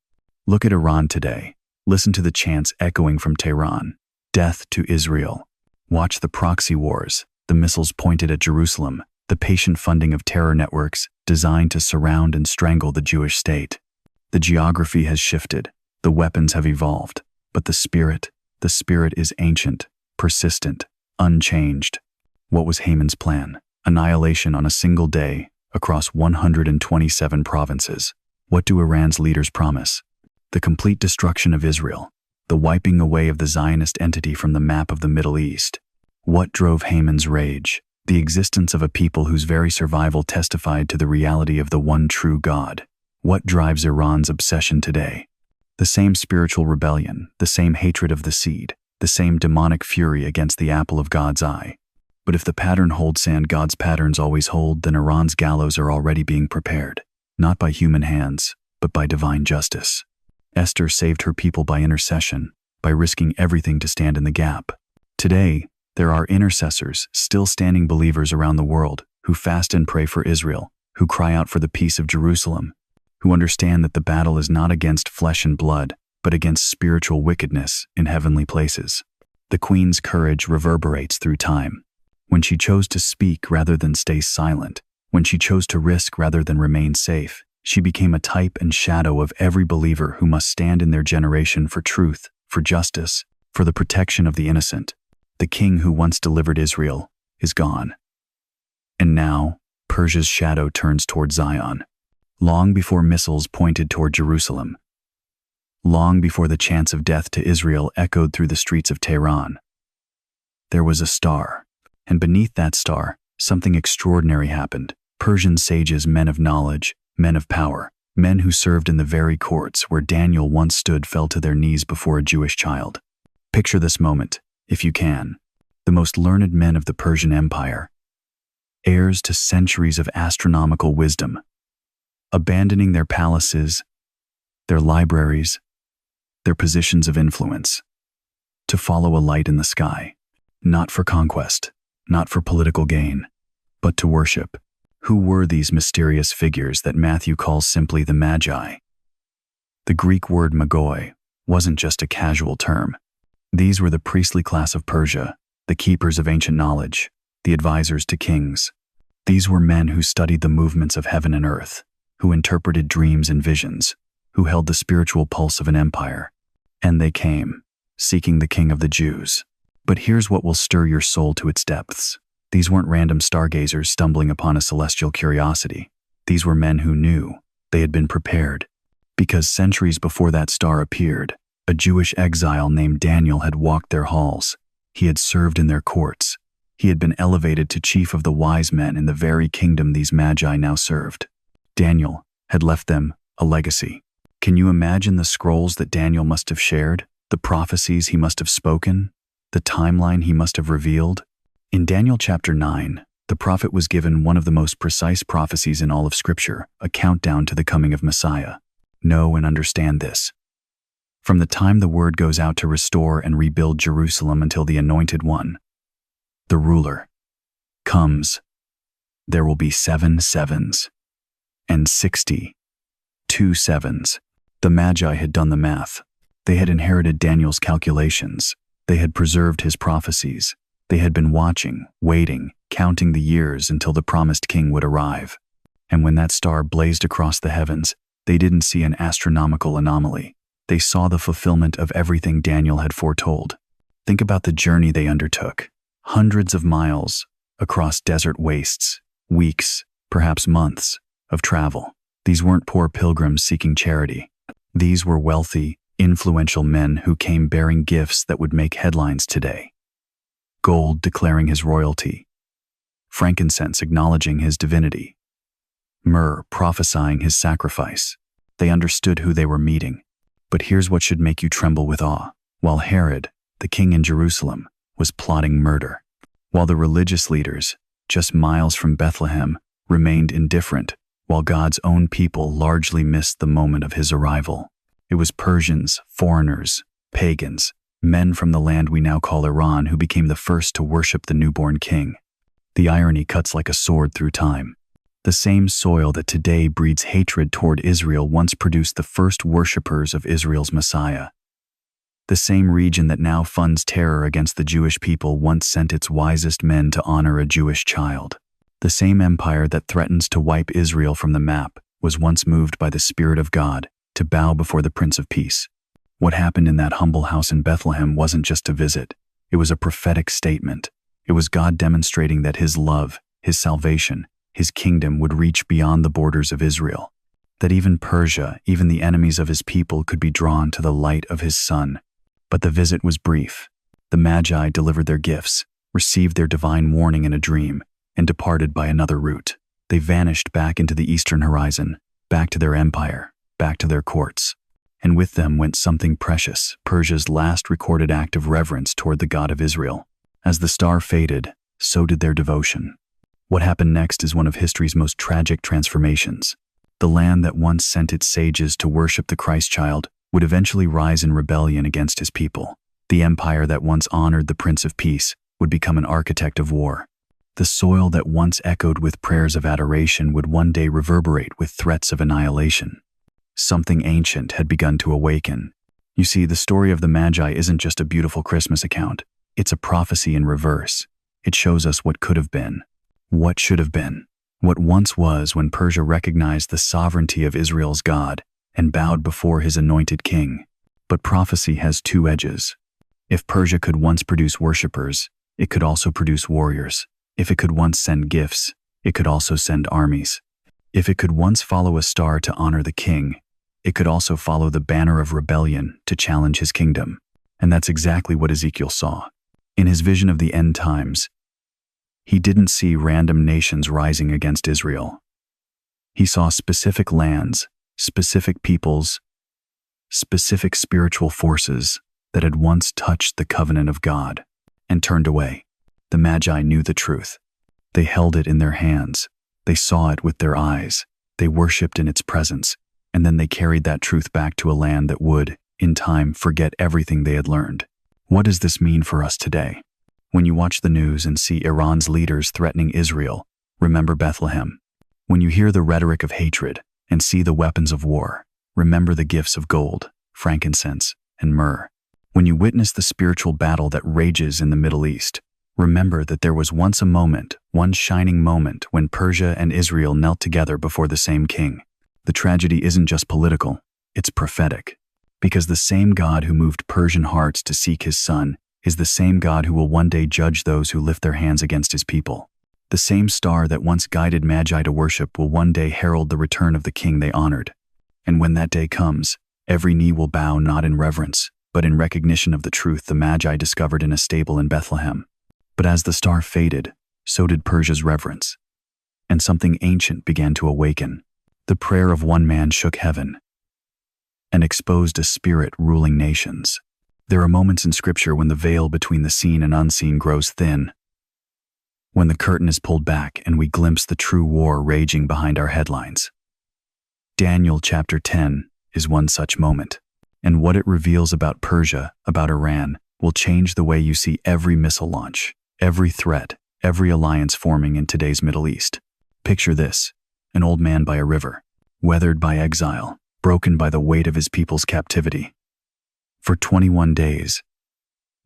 Look at Iran today. Listen to the chants echoing from Tehran. Death to Israel. Watch the proxy wars, the missiles pointed at Jerusalem, the patient funding of terror networks designed to surround and strangle the Jewish state. The geography has shifted, the weapons have evolved, but the spirit is ancient, persistent, unchanged. What was Haman's plan? Annihilation on a single day across 127 provinces. What do Iran's leaders promise? The complete destruction of Israel, the wiping away of the Zionist entity from the map of the Middle East. What drove Haman's rage? The existence of a people whose very survival testified to the reality of the one true God. What drives Iran's obsession today? The same spiritual rebellion, the same hatred of the seed, the same demonic fury against the apple of God's eye. But if the pattern holds and God's patterns always hold, then Iran's gallows are already being prepared, not by human hands, but by divine justice. Esther saved her people by intercession, by risking everything to stand in the gap. Today, there are intercessors, still standing believers around the world, who fast and pray for Israel, who cry out for the peace of Jerusalem, who understand that the battle is not against flesh and blood, but against spiritual wickedness in heavenly places. The Queen's courage reverberates through time. When she chose to speak rather than stay silent, when she chose to risk rather than remain safe, she became a type and shadow of every believer who must stand in their generation for truth, for justice, for the protection of the innocent. The king who once delivered Israel is gone. And now, Persia's shadow turns toward Zion. Long before missiles pointed toward Jerusalem, long before the chants of death to Israel echoed through the streets of Tehran, there was a star. And beneath that star, something extraordinary happened. Persian sages, men of knowledge, men of power, men who served in the very courts where Daniel once stood, fell to their knees before a Jewish child. Picture this moment, if you can. The most learned men of the Persian Empire, heirs to centuries of astronomical wisdom, abandoning their palaces, their libraries, their positions of influence, to follow a light in the sky, not for conquest, not for political gain, but to worship. Who were these mysterious figures that Matthew calls simply the Magi? The Greek word magoi wasn't just a casual term. These were the priestly class of Persia, the keepers of ancient knowledge, the advisors to kings. These were men who studied the movements of heaven and earth, who interpreted dreams and visions, who held the spiritual pulse of an empire. And they came, seeking the King of the Jews. But here's what will stir your soul to its depths. These weren't random stargazers stumbling upon a celestial curiosity. These were men who knew. They had been prepared. Because centuries before that star appeared, a Jewish exile named Daniel had walked their halls. He had served in their courts. He had been elevated to chief of the wise men in the very kingdom these magi now served. Daniel had left them a legacy. Can you imagine the scrolls that Daniel must have shared, the prophecies he must have spoken, the timeline he must have revealed? In Daniel chapter 9, the prophet was given one of the most precise prophecies in all of Scripture, a countdown to the coming of Messiah. Know and understand this. From the time the word goes out to restore and rebuild Jerusalem until the Anointed One, the ruler, comes, there will be 7 sevens and 62 sevens. The Magi had done the math. They had inherited Daniel's calculations. They had preserved his prophecies. They had been watching, waiting, counting the years until the promised king would arrive. And when that star blazed across the heavens, they didn't see an astronomical anomaly. They saw the fulfillment of everything Daniel had foretold. Think about the journey they undertook. Hundreds of miles across desert wastes, weeks, perhaps months, of travel. These weren't poor pilgrims seeking charity. These were wealthy, influential men who came bearing gifts that would make headlines today. Gold declaring his royalty, frankincense acknowledging his divinity, myrrh prophesying his sacrifice. They understood who they were meeting. But here's what should make you tremble with awe. While Herod, the king in Jerusalem, was plotting murder, while the religious leaders, just miles from Bethlehem, remained indifferent, while God's own people largely missed the moment of his arrival. It was Persians, foreigners, pagans, men from the land we now call Iran who became the first to worship the newborn king. The irony cuts like a sword through time. The same soil that today breeds hatred toward Israel once produced the first worshippers of Israel's Messiah. The same region that now funds terror against the Jewish people once sent its wisest men to honor a Jewish child. The same empire that threatens to wipe Israel from the map was once moved by the Spirit of God to bow before the Prince of Peace. What happened in that humble house in Bethlehem wasn't just a visit. It was a prophetic statement. It was God demonstrating that his love, his salvation, his kingdom would reach beyond the borders of Israel. That even Persia, even the enemies of his people, could be drawn to the light of his Son. But the visit was brief. The Magi delivered their gifts, received their divine warning in a dream, and departed by another route. They vanished back into the eastern horizon, back to their empire, back to their courts. And with them went something precious, Persia's last recorded act of reverence toward the God of Israel. As the star faded, so did their devotion. What happened next is one of history's most tragic transformations. The land that once sent its sages to worship the Christ child would eventually rise in rebellion against his people. The empire that once honored the Prince of Peace would become an architect of war. The soil that once echoed with prayers of adoration would one day reverberate with threats of annihilation. Something ancient had begun to awaken. You see, the story of the Magi isn't just a beautiful Christmas account. It's a prophecy in reverse. It shows us what could have been, what should have been, what once was when Persia recognized the sovereignty of Israel's God and bowed before his anointed king. But prophecy has two edges. If Persia could once produce worshippers, it could also produce warriors. If it could once send gifts, it could also send armies. If it could once follow a star to honor the king, it could also follow the banner of rebellion to challenge his kingdom. And that's exactly what Ezekiel saw. In his vision of the end times, he didn't see random nations rising against Israel. He saw specific lands, specific peoples, specific spiritual forces that had once touched the covenant of God and turned away. The Magi knew the truth. They held it in their hands. They saw it with their eyes. They worshipped in its presence. And then they carried that truth back to a land that would, in time, forget everything they had learned. What does this mean for us today? When you watch the news and see Iran's leaders threatening Israel, remember Bethlehem. When you hear the rhetoric of hatred and see the weapons of war, remember the gifts of gold, frankincense, and myrrh. When you witness the spiritual battle that rages in the Middle East, remember that there was once a moment, one shining moment, when Persia and Israel knelt together before the same king. The tragedy isn't just political, it's prophetic. Because the same God who moved Persian hearts to seek his Son is the same God who will one day judge those who lift their hands against his people. The same star that once guided Magi to worship will one day herald the return of the king they honored. And when that day comes, every knee will bow not in reverence, but in recognition of the truth the Magi discovered in a stable in Bethlehem. But as the star faded, so did Persia's reverence. And something ancient began to awaken. The prayer of one man shook heaven and exposed a spirit ruling nations. There are moments in Scripture when the veil between the seen and unseen grows thin, when the curtain is pulled back and we glimpse the true war raging behind our headlines. Daniel chapter 10 is one such moment, and what it reveals about Persia, about Iran, will change the way you see every missile launch, every threat, every alliance forming in today's Middle East. Picture this: an old man by a river, weathered by exile, broken by the weight of his people's captivity. For 21 days,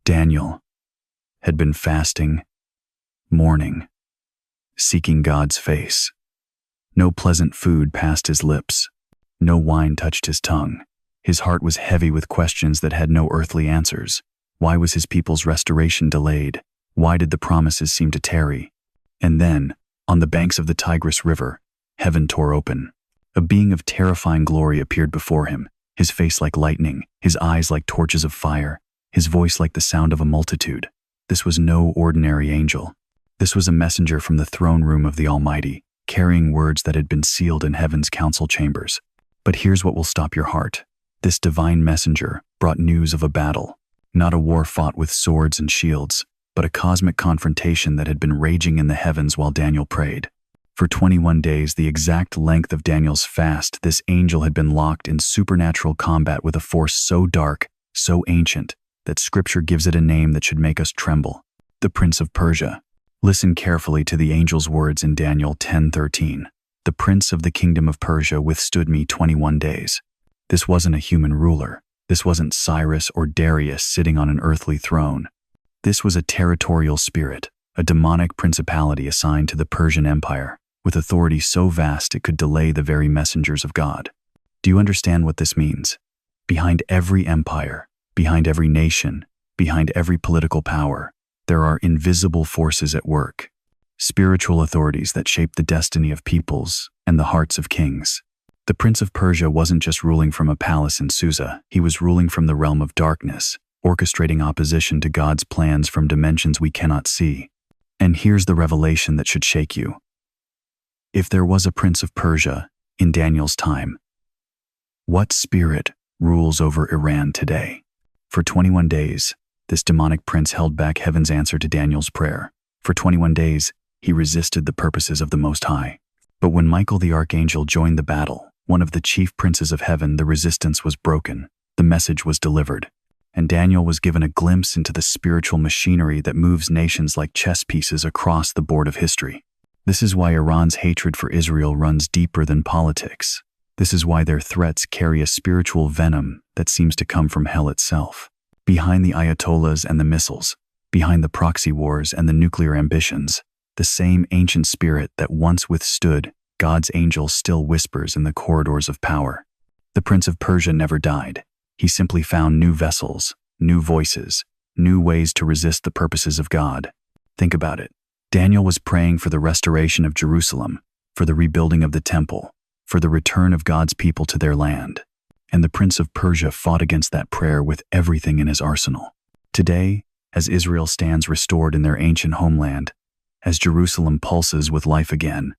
Daniel had been fasting, mourning, seeking God's face. No pleasant food passed his lips. No wine touched his tongue. His heart was heavy with questions that had no earthly answers. Why was his people's restoration delayed? Why did the promises seem to tarry? And then, on the banks of the Tigris River, heaven tore open. A being of terrifying glory appeared before him, his face like lightning, his eyes like torches of fire, his voice like the sound of a multitude. This was no ordinary angel. This was a messenger from the throne room of the Almighty, carrying words that had been sealed in heaven's council chambers. But here's what will stop your heart. This divine messenger brought news of a battle, not a war fought with swords and shields, but a cosmic confrontation that had been raging in the heavens while Daniel prayed. For 21 days, the exact length of Daniel's fast, this angel had been locked in supernatural combat with a force so dark, so ancient, that Scripture gives it a name that should make us tremble: the Prince of Persia. Listen carefully to the angel's words in Daniel 10:13. The prince of the kingdom of Persia withstood me 21 days. This wasn't a human ruler. This wasn't Cyrus or Darius sitting on an earthly throne. This was a territorial spirit, a demonic principality assigned to the Persian Empire, with authority so vast it could delay the very messengers of God. Do you understand what this means? Behind every empire, behind every nation, behind every political power, there are invisible forces at work, spiritual authorities that shape the destiny of peoples and the hearts of kings. The Prince of Persia wasn't just ruling from a palace in Susa, he was ruling from the realm of darkness, orchestrating opposition to God's plans from dimensions we cannot see. And here's the revelation that should shake you. If there was a Prince of Persia in Daniel's time, what spirit rules over Iran today? For 21 days, this demonic prince held back heaven's answer to Daniel's prayer. For 21 days, he resisted the purposes of the Most High. But when Michael the archangel joined the battle, one of the chief princes of heaven, the resistance was broken, the message was delivered, and Daniel was given a glimpse into the spiritual machinery that moves nations like chess pieces across the board of history. This is why Iran's hatred for Israel runs deeper than politics. This is why their threats carry a spiritual venom that seems to come from hell itself. Behind the Ayatollahs and the missiles, behind the proxy wars and the nuclear ambitions, the same ancient spirit that once withstood God's angel still whispers in the corridors of power. The Prince of Persia never died. He simply found new vessels, new voices, new ways to resist the purposes of God. Think about it. Daniel was praying for the restoration of Jerusalem, for the rebuilding of the temple, for the return of God's people to their land. And the Prince of Persia fought against that prayer with everything in his arsenal. Today, as Israel stands restored in their ancient homeland, as Jerusalem pulses with life again,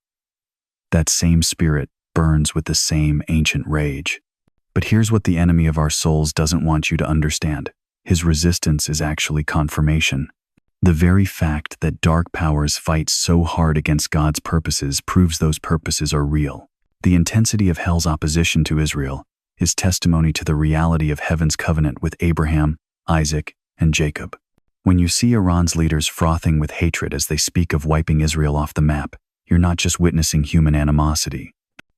that same spirit burns with the same ancient rage. But here's what the enemy of our souls doesn't want you to understand. His resistance is actually confirmation. The very fact that dark powers fight so hard against God's purposes proves those purposes are real. The intensity of hell's opposition to Israel is testimony to the reality of heaven's covenant with Abraham, Isaac, and Jacob. When you see Iran's leaders frothing with hatred as they speak of wiping Israel off the map, you're not just witnessing human animosity.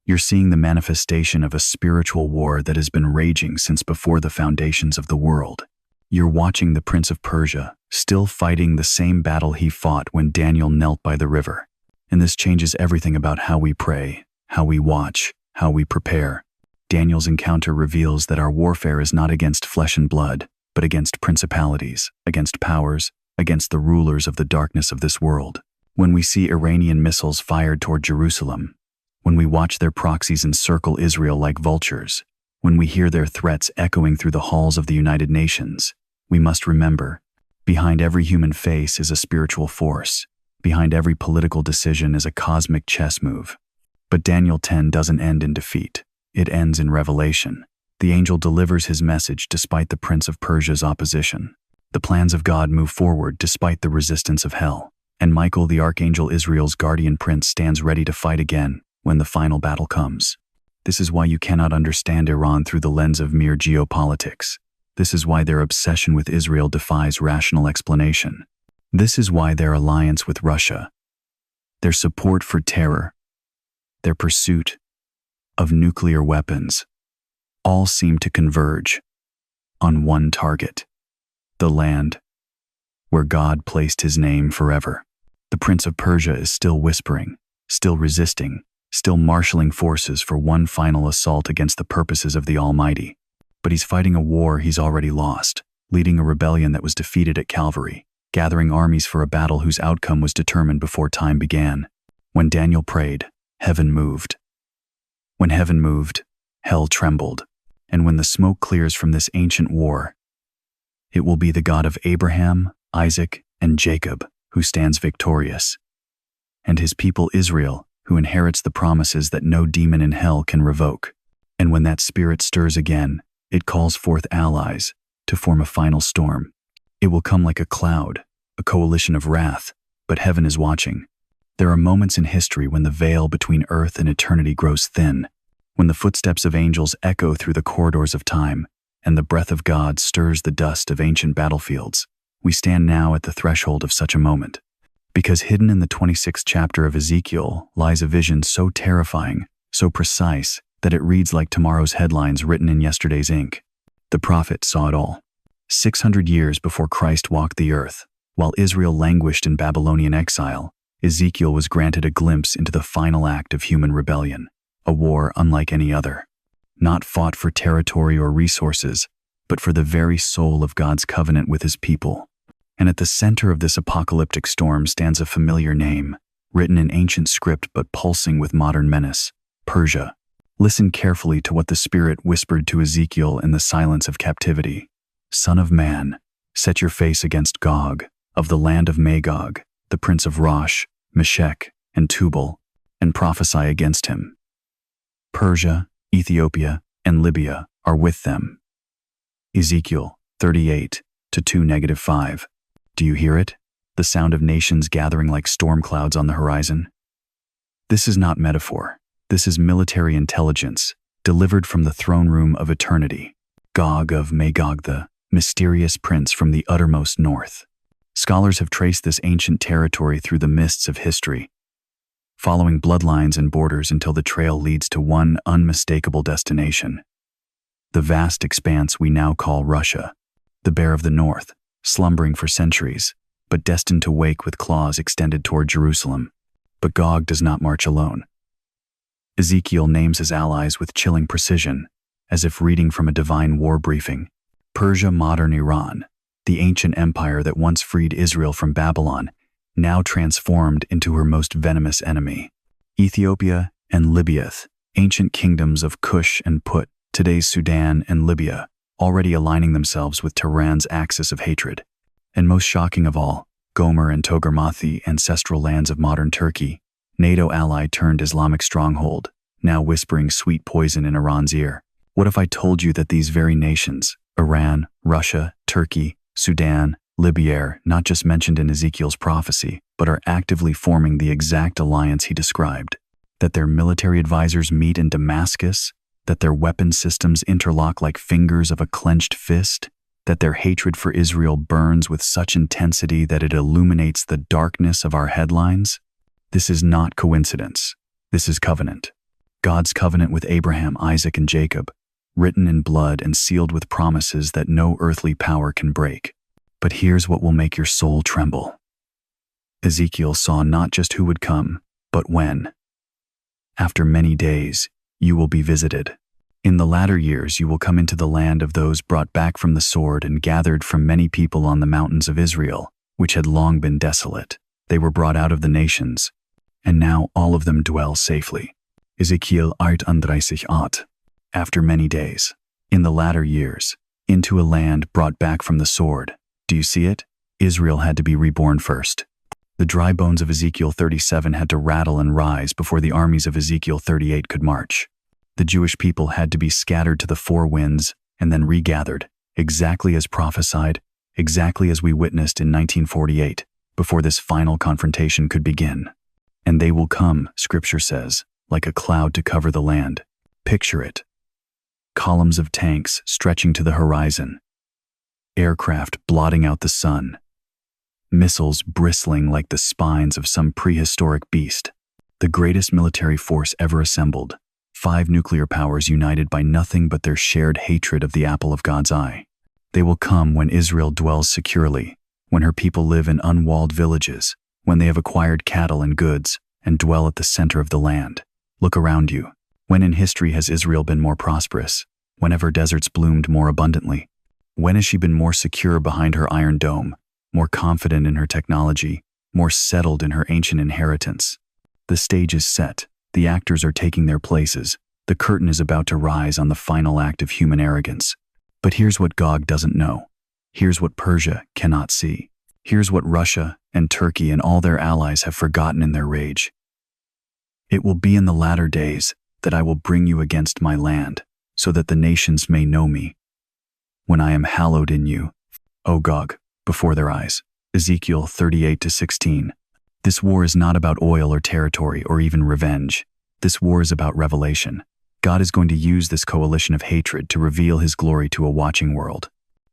You're seeing the manifestation of a spiritual war that has been raging since before the foundations of the world. You're watching the Prince of Persia, still fighting the same battle he fought when Daniel knelt by the river. And this changes everything about how we pray, how we watch, how we prepare. Daniel's encounter reveals that our warfare is not against flesh and blood, but against principalities, against powers, against the rulers of the darkness of this world. When we see Iranian missiles fired toward Jerusalem, when we watch their proxies encircle Israel like vultures, when we hear their threats echoing through the halls of the United Nations, we must remember, behind every human face is a spiritual force. Behind every political decision is a cosmic chess move. But Daniel 10 doesn't end in defeat. It ends in revelation. The angel delivers his message despite the prince of Persia's opposition. The plans of God move forward despite the resistance of hell. And Michael, the archangel, Israel's guardian prince, stands ready to fight again when the final battle comes. This is why you cannot understand Iran through the lens of mere geopolitics. This is why their obsession with Israel defies rational explanation. This is why their alliance with Russia, their support for terror, their pursuit of nuclear weapons, all seem to converge on one target: the land where God placed his name forever. The Prince of Persia is still whispering, still resisting, still marshaling forces for one final assault against the purposes of the Almighty. But he's fighting a war he's already lost, leading a rebellion that was defeated at Calvary, gathering armies for a battle whose outcome was determined before time began. When Daniel prayed, heaven moved. When heaven moved, hell trembled. And when the smoke clears from this ancient war, it will be the God of Abraham, Isaac, and Jacob who stands victorious, and his people Israel who inherits the promises that no demon in hell can revoke. And when that spirit stirs again, it calls forth allies to form a final storm. It will come like a cloud, a coalition of wrath, but heaven is watching. There are moments in history when the veil between earth and eternity grows thin, when the footsteps of angels echo through the corridors of time, and the breath of God stirs the dust of ancient battlefields. We stand now at the threshold of such a moment, because hidden in the 26th chapter of Ezekiel lies a vision so terrifying, so precise, that it reads like tomorrow's headlines written in yesterday's ink. The prophet saw it all. 600 years before Christ walked the earth, while Israel languished in Babylonian exile, Ezekiel was granted a glimpse into the final act of human rebellion, a war unlike any other, not fought for territory or resources, but for the very soul of God's covenant with his people. And at the center of this apocalyptic storm stands a familiar name, written in ancient script but pulsing with modern menace: Persia. Listen carefully to what the Spirit whispered to Ezekiel in the silence of captivity. Son of man, set your face against Gog, of the land of Magog, the prince of Rosh, Meshech, and Tubal, and prophesy against him. Persia, Ethiopia, and Libya are with them. Ezekiel 38:2-5. Do you hear it? The sound of nations gathering like storm clouds on the horizon? This is not metaphor. This is military intelligence, delivered from the throne room of eternity. Gog of Magog, the mysterious prince from the uttermost north. Scholars have traced this ancient territory through the mists of history, following bloodlines and borders until the trail leads to one unmistakable destination: the vast expanse we now call Russia, the bear of the north, slumbering for centuries, but destined to wake with claws extended toward Jerusalem. But Gog does not march alone. Ezekiel names his allies with chilling precision, as if reading from a divine war briefing. Persia, modern Iran, the ancient empire that once freed Israel from Babylon, now transformed into her most venomous enemy. Ethiopia and Libya, ancient kingdoms of Cush and Put, today's Sudan and Libya, already aligning themselves with Tehran's axis of hatred. And most shocking of all, Gomer and Togarmah, the ancestral lands of modern Turkey, NATO ally turned Islamic stronghold, now whispering sweet poison in Iran's ear. What if I told you that these very nations, Iran, Russia, Turkey, Sudan, Libya, are not just mentioned in Ezekiel's prophecy, but are actively forming the exact alliance he described? That their military advisors meet in Damascus? That their weapon systems interlock like fingers of a clenched fist? That their hatred for Israel burns with such intensity that it illuminates the darkness of our headlines? This is not coincidence. This is covenant. God's covenant with Abraham, Isaac, and Jacob, written in blood and sealed with promises that no earthly power can break. But here's what will make your soul tremble. Ezekiel saw not just who would come, but when. After many days, you will be visited. In the latter years you will come into the land of those brought back from the sword and gathered from many people on the mountains of Israel, which had long been desolate. They were brought out of the nations, and now all of them dwell safely. Ezekiel 38:8. After many days, in the latter years, into a land brought back from the sword. Do you see it? Israel had to be reborn first. The dry bones of Ezekiel 37 had to rattle and rise before the armies of Ezekiel 38 could march. The Jewish people had to be scattered to the four winds and then regathered, exactly as prophesied, exactly as we witnessed in 1948, before this final confrontation could begin. And they will come, Scripture says, like a cloud to cover the land. Picture it. Columns of tanks stretching to the horizon. Aircraft blotting out the sun. Missiles bristling like the spines of some prehistoric beast. The greatest military force ever assembled. 5 nuclear powers united by nothing but their shared hatred of the apple of God's eye. They will come when Israel dwells securely, when her people live in unwalled villages, when they have acquired cattle and goods and dwell at the center of the land. Look around you. When in history has Israel been more prosperous? When have her deserts bloomed more abundantly? When has she been more secure behind her iron dome, more confident in her technology, more settled in her ancient inheritance? The stage is set. The actors are taking their places. The curtain is about to rise on the final act of human arrogance. But here's what Gog doesn't know. Here's what Persia cannot see. Here's what Russia and Turkey and all their allies have forgotten in their rage. It will be in the latter days that I will bring you against my land, so that the nations may know me, when I am hallowed in you, O Gog, before their eyes. Ezekiel 38-16. This war is not about oil or territory or even revenge. This war is about revelation. God is going to use this coalition of hatred to reveal his glory to a watching world.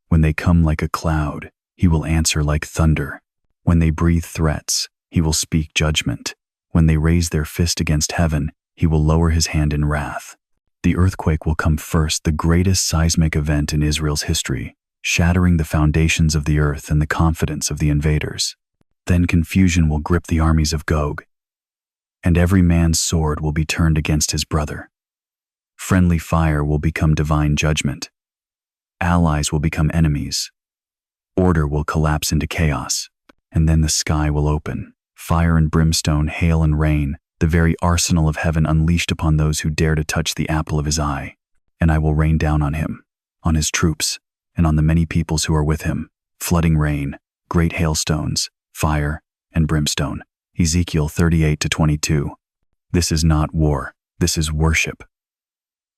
When they come like a cloud, he will answer like thunder. When they breathe threats, he will speak judgment. When they raise their fist against heaven, he will lower his hand in wrath. The earthquake will come first, the greatest seismic event in Israel's history, shattering the foundations of the earth and the confidence of the invaders. Then confusion will grip the armies of Gog, and every man's sword will be turned against his brother. Friendly fire will become divine judgment. Allies will become enemies. Order will collapse into chaos, and then the sky will open. Fire and brimstone, hail and rain, the very arsenal of heaven unleashed upon those who dare to touch the apple of his eye. And I will rain down on him, on his troops, and on the many peoples who are with him, flooding rain, great hailstones, fire, and brimstone. Ezekiel 38-22. This is not war, this is worship.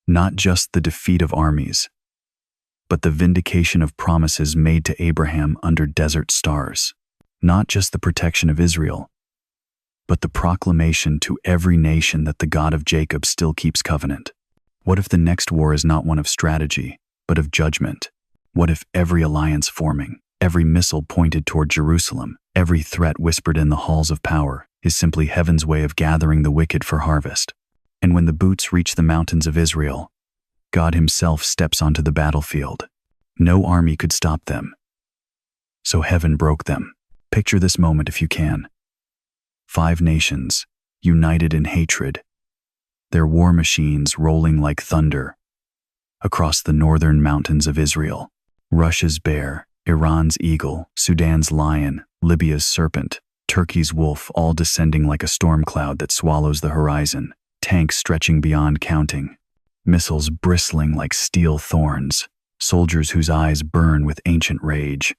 Not just the defeat of armies, but the vindication of promises made to Abraham under desert stars. Not just the protection of Israel, but the proclamation to every nation that the God of Jacob still keeps covenant. What if the next war is not one of strategy, but of judgment? What if every alliance forming, every missile pointed toward Jerusalem, every threat whispered in the halls of power is simply heaven's way of gathering the wicked for harvest? And when the boots reach the mountains of Israel, God himself steps onto the battlefield. No army could stop them. So heaven broke them. Picture this moment if you can. 5 nations, united in hatred, their war machines rolling like thunder across the northern mountains of Israel. Russia's bear, Iran's eagle, Sudan's lion, Libya's serpent, Turkey's wolf, all descending like a storm cloud that swallows the horizon. Tanks stretching beyond counting. Missiles bristling like steel thorns. Soldiers whose eyes burn with ancient rage.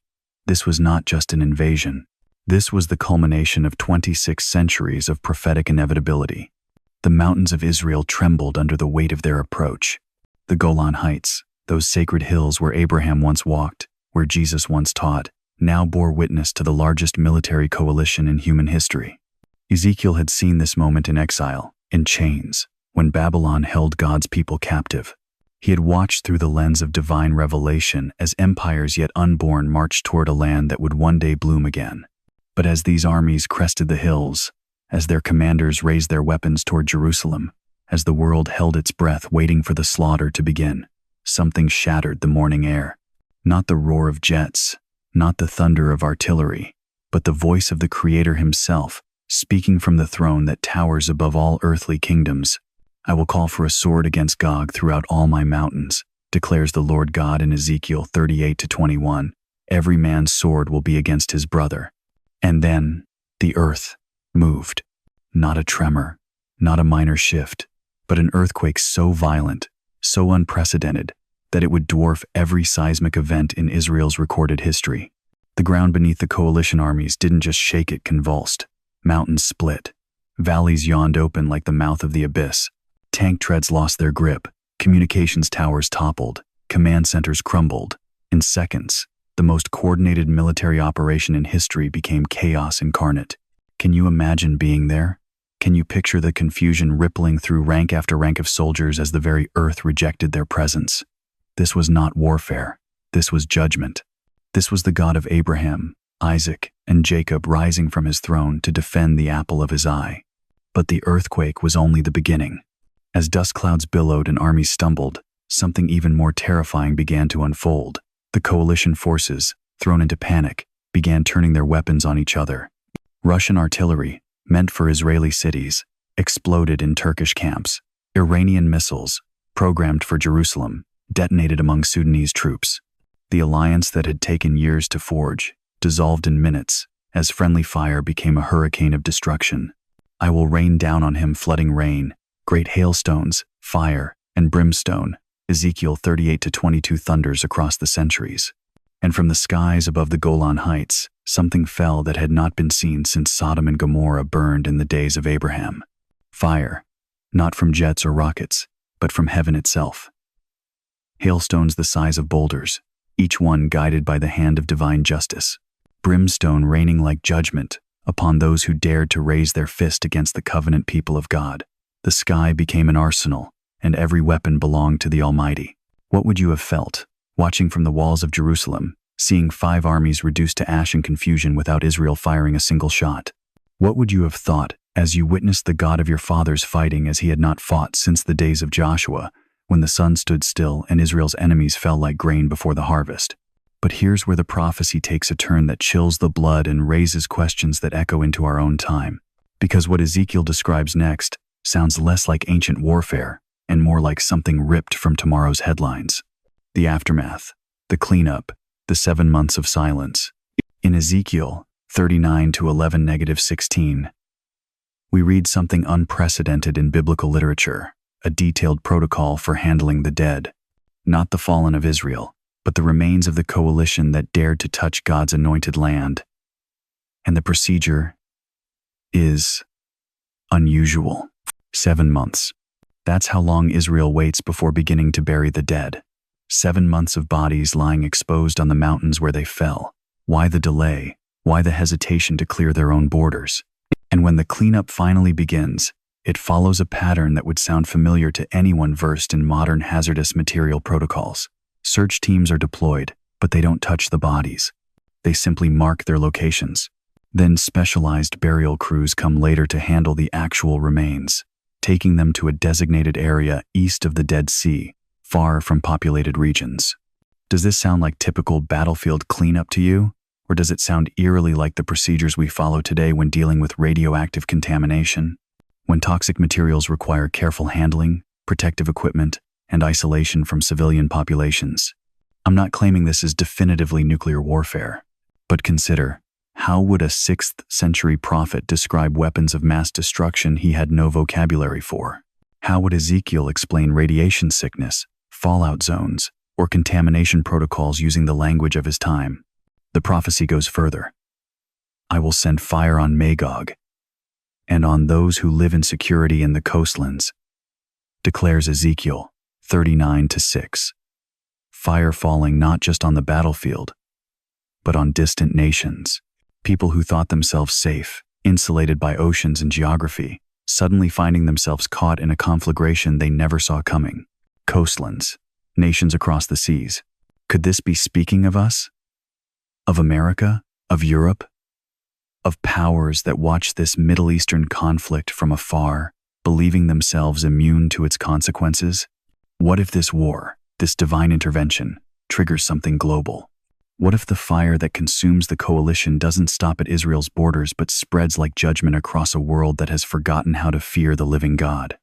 This was not just an invasion. This was the culmination of 26 centuries of prophetic inevitability. The mountains of Israel trembled under the weight of their approach. The Golan Heights, those sacred hills where Abraham once walked, where Jesus once taught, now bore witness to the largest military coalition in human history. Ezekiel had seen this moment in exile, in chains, when Babylon held God's people captive. He had watched through the lens of divine revelation as empires yet unborn marched toward a land that would one day bloom again. But as these armies crested the hills, as their commanders raised their weapons toward Jerusalem, as the world held its breath waiting for the slaughter to begin, something shattered the morning air. Not the roar of jets, not the thunder of artillery, but the voice of the Creator himself, speaking from the throne that towers above all earthly kingdoms. I will call for a sword against Gog throughout all my mountains, declares the Lord God in Ezekiel 38-21. Every man's sword will be against his brother. And then the earth moved. Not a tremor, not a minor shift, but an earthquake so violent, so unprecedented, that it would dwarf every seismic event in Israel's recorded history. The ground beneath the coalition armies didn't just shake, it convulsed. Mountains split. Valleys yawned open like the mouth of the abyss. Tank treads lost their grip. Communications towers toppled. Command centers crumbled. In seconds, the most coordinated military operation in history became chaos incarnate. Can you imagine being there? Can you picture the confusion rippling through rank after rank of soldiers as the very earth rejected their presence? This was not warfare. This was judgment. This was the God of Abraham, Isaac, and Jacob rising from his throne to defend the apple of his eye. But the earthquake was only the beginning. As dust clouds billowed and armies stumbled, something even more terrifying began to unfold. The coalition forces, thrown into panic, began turning their weapons on each other. Russian artillery, meant for Israeli cities, exploded in Turkish camps. Iranian missiles, programmed for Jerusalem, detonated among Sudanese troops. The alliance that had taken years to forge dissolved in minutes as friendly fire became a hurricane of destruction. I will rain down on him flooding rain, great hailstones, fire, and brimstone. Ezekiel 38-22 thunders across the centuries. And from the skies above the Golan Heights, something fell that had not been seen since Sodom and Gomorrah burned in the days of Abraham. Fire, not from jets or rockets, but from heaven itself. Hailstones the size of boulders, each one guided by the hand of divine justice. Brimstone raining like judgment upon those who dared to raise their fist against the covenant people of God. The sky became an arsenal, and every weapon belonged to the Almighty. What would you have felt, watching from the walls of Jerusalem, seeing 5 armies reduced to ash and confusion without Israel firing a single shot? What would you have thought as you witnessed the God of your fathers fighting as he had not fought since the days of Joshua, when the sun stood still and Israel's enemies fell like grain before the harvest? But here's where the prophecy takes a turn that chills the blood and raises questions that echo into our own time. Because what Ezekiel describes next sounds less like ancient warfare and more like something ripped from tomorrow's headlines. The aftermath, the cleanup, the 7 months of silence. In Ezekiel 39-11-16, we read something unprecedented in biblical literature, a detailed protocol for handling the dead. Not the fallen of Israel, but the remains of the coalition that dared to touch God's anointed land. And the procedure is unusual. 7 months. That's how long Israel waits before beginning to bury the dead. 7 months of bodies lying exposed on the mountains where they fell. Why the delay? Why the hesitation to clear their own borders? And when the cleanup finally begins, it follows a pattern that would sound familiar to anyone versed in modern hazardous material protocols. Search teams are deployed, but they don't touch the bodies. They simply mark their locations. Then specialized burial crews come later to handle the actual remains, taking them to a designated area east of the Dead Sea, far from populated regions. Does this sound like typical battlefield cleanup to you? Or does it sound eerily like the procedures we follow today when dealing with radioactive contamination? When toxic materials require careful handling, protective equipment, and isolation from civilian populations. I'm not claiming this is definitively nuclear warfare, but consider, how would a 6th century prophet describe weapons of mass destruction he had no vocabulary for? How would Ezekiel explain radiation sickness, fallout zones, or contamination protocols using the language of his time? The prophecy goes further. I will send fire on Magog, and on those who live in security in the coastlands, declares Ezekiel 39-6. Fire falling not just on the battlefield, but on distant nations. People who thought themselves safe, insulated by oceans and geography, suddenly finding themselves caught in a conflagration they never saw coming. Coastlands, nations across the seas. Could this be speaking of us? Of America? Of Europe? Of powers that watch this Middle Eastern conflict from afar, believing themselves immune to its consequences? What if this war, this divine intervention, triggers something global? What if the fire that consumes the coalition doesn't stop at Israel's borders but spreads like judgment across a world that has forgotten how to fear the living God?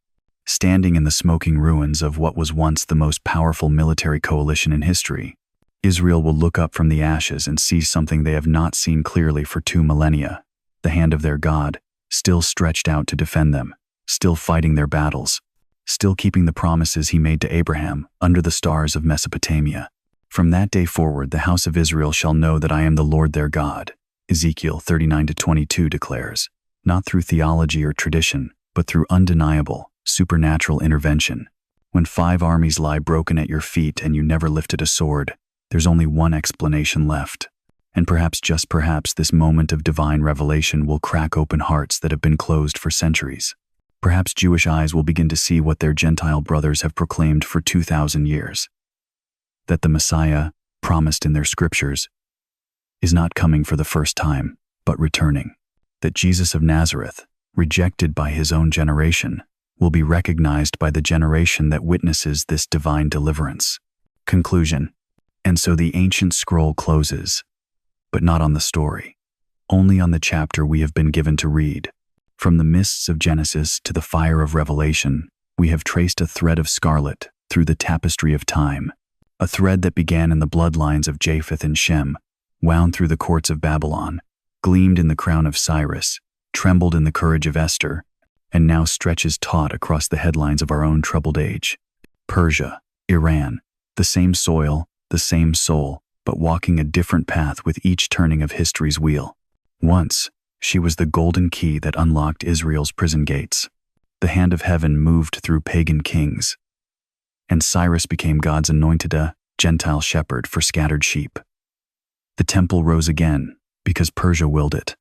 Standing in the smoking ruins of what was once the most powerful military coalition in history, Israel will look up from the ashes and see something they have not seen clearly for 2 millennia. The hand of their God, still stretched out to defend them, still fighting their battles, still keeping the promises he made to Abraham under the stars of Mesopotamia. From that day forward, the house of Israel shall know that I am the Lord their God. Ezekiel 39-22 declares, not through theology or tradition, but through undeniable, supernatural intervention. When 5 armies lie broken at your feet and you never lifted a sword, there's only one explanation left. And perhaps, just perhaps, this moment of divine revelation will crack open hearts that have been closed for centuries. Perhaps Jewish eyes will begin to see what their Gentile brothers have proclaimed for 2,000 years. That the Messiah, promised in their scriptures, is not coming for the first time, but returning. That Jesus of Nazareth, rejected by his own generation, will be recognized by the generation that witnesses this divine deliverance. Conclusion. And so the ancient scroll closes, but not on the story, only on the chapter we have been given to read. From the mists of Genesis to the fire of Revelation, we have traced a thread of scarlet through the tapestry of time, a thread that began in the bloodlines of Japheth and Shem, wound through the courts of Babylon, gleamed in the crown of Cyrus, trembled in the courage of Esther, and now stretches taut across the headlines of our own troubled age. Persia, Iran, the same soil, the same soul, but walking a different path with each turning of history's wheel. Once, she was the golden key that unlocked Israel's prison gates. The hand of heaven moved through pagan kings, and Cyrus became God's anointed Gentile shepherd for scattered sheep. The temple rose again because Persia willed it.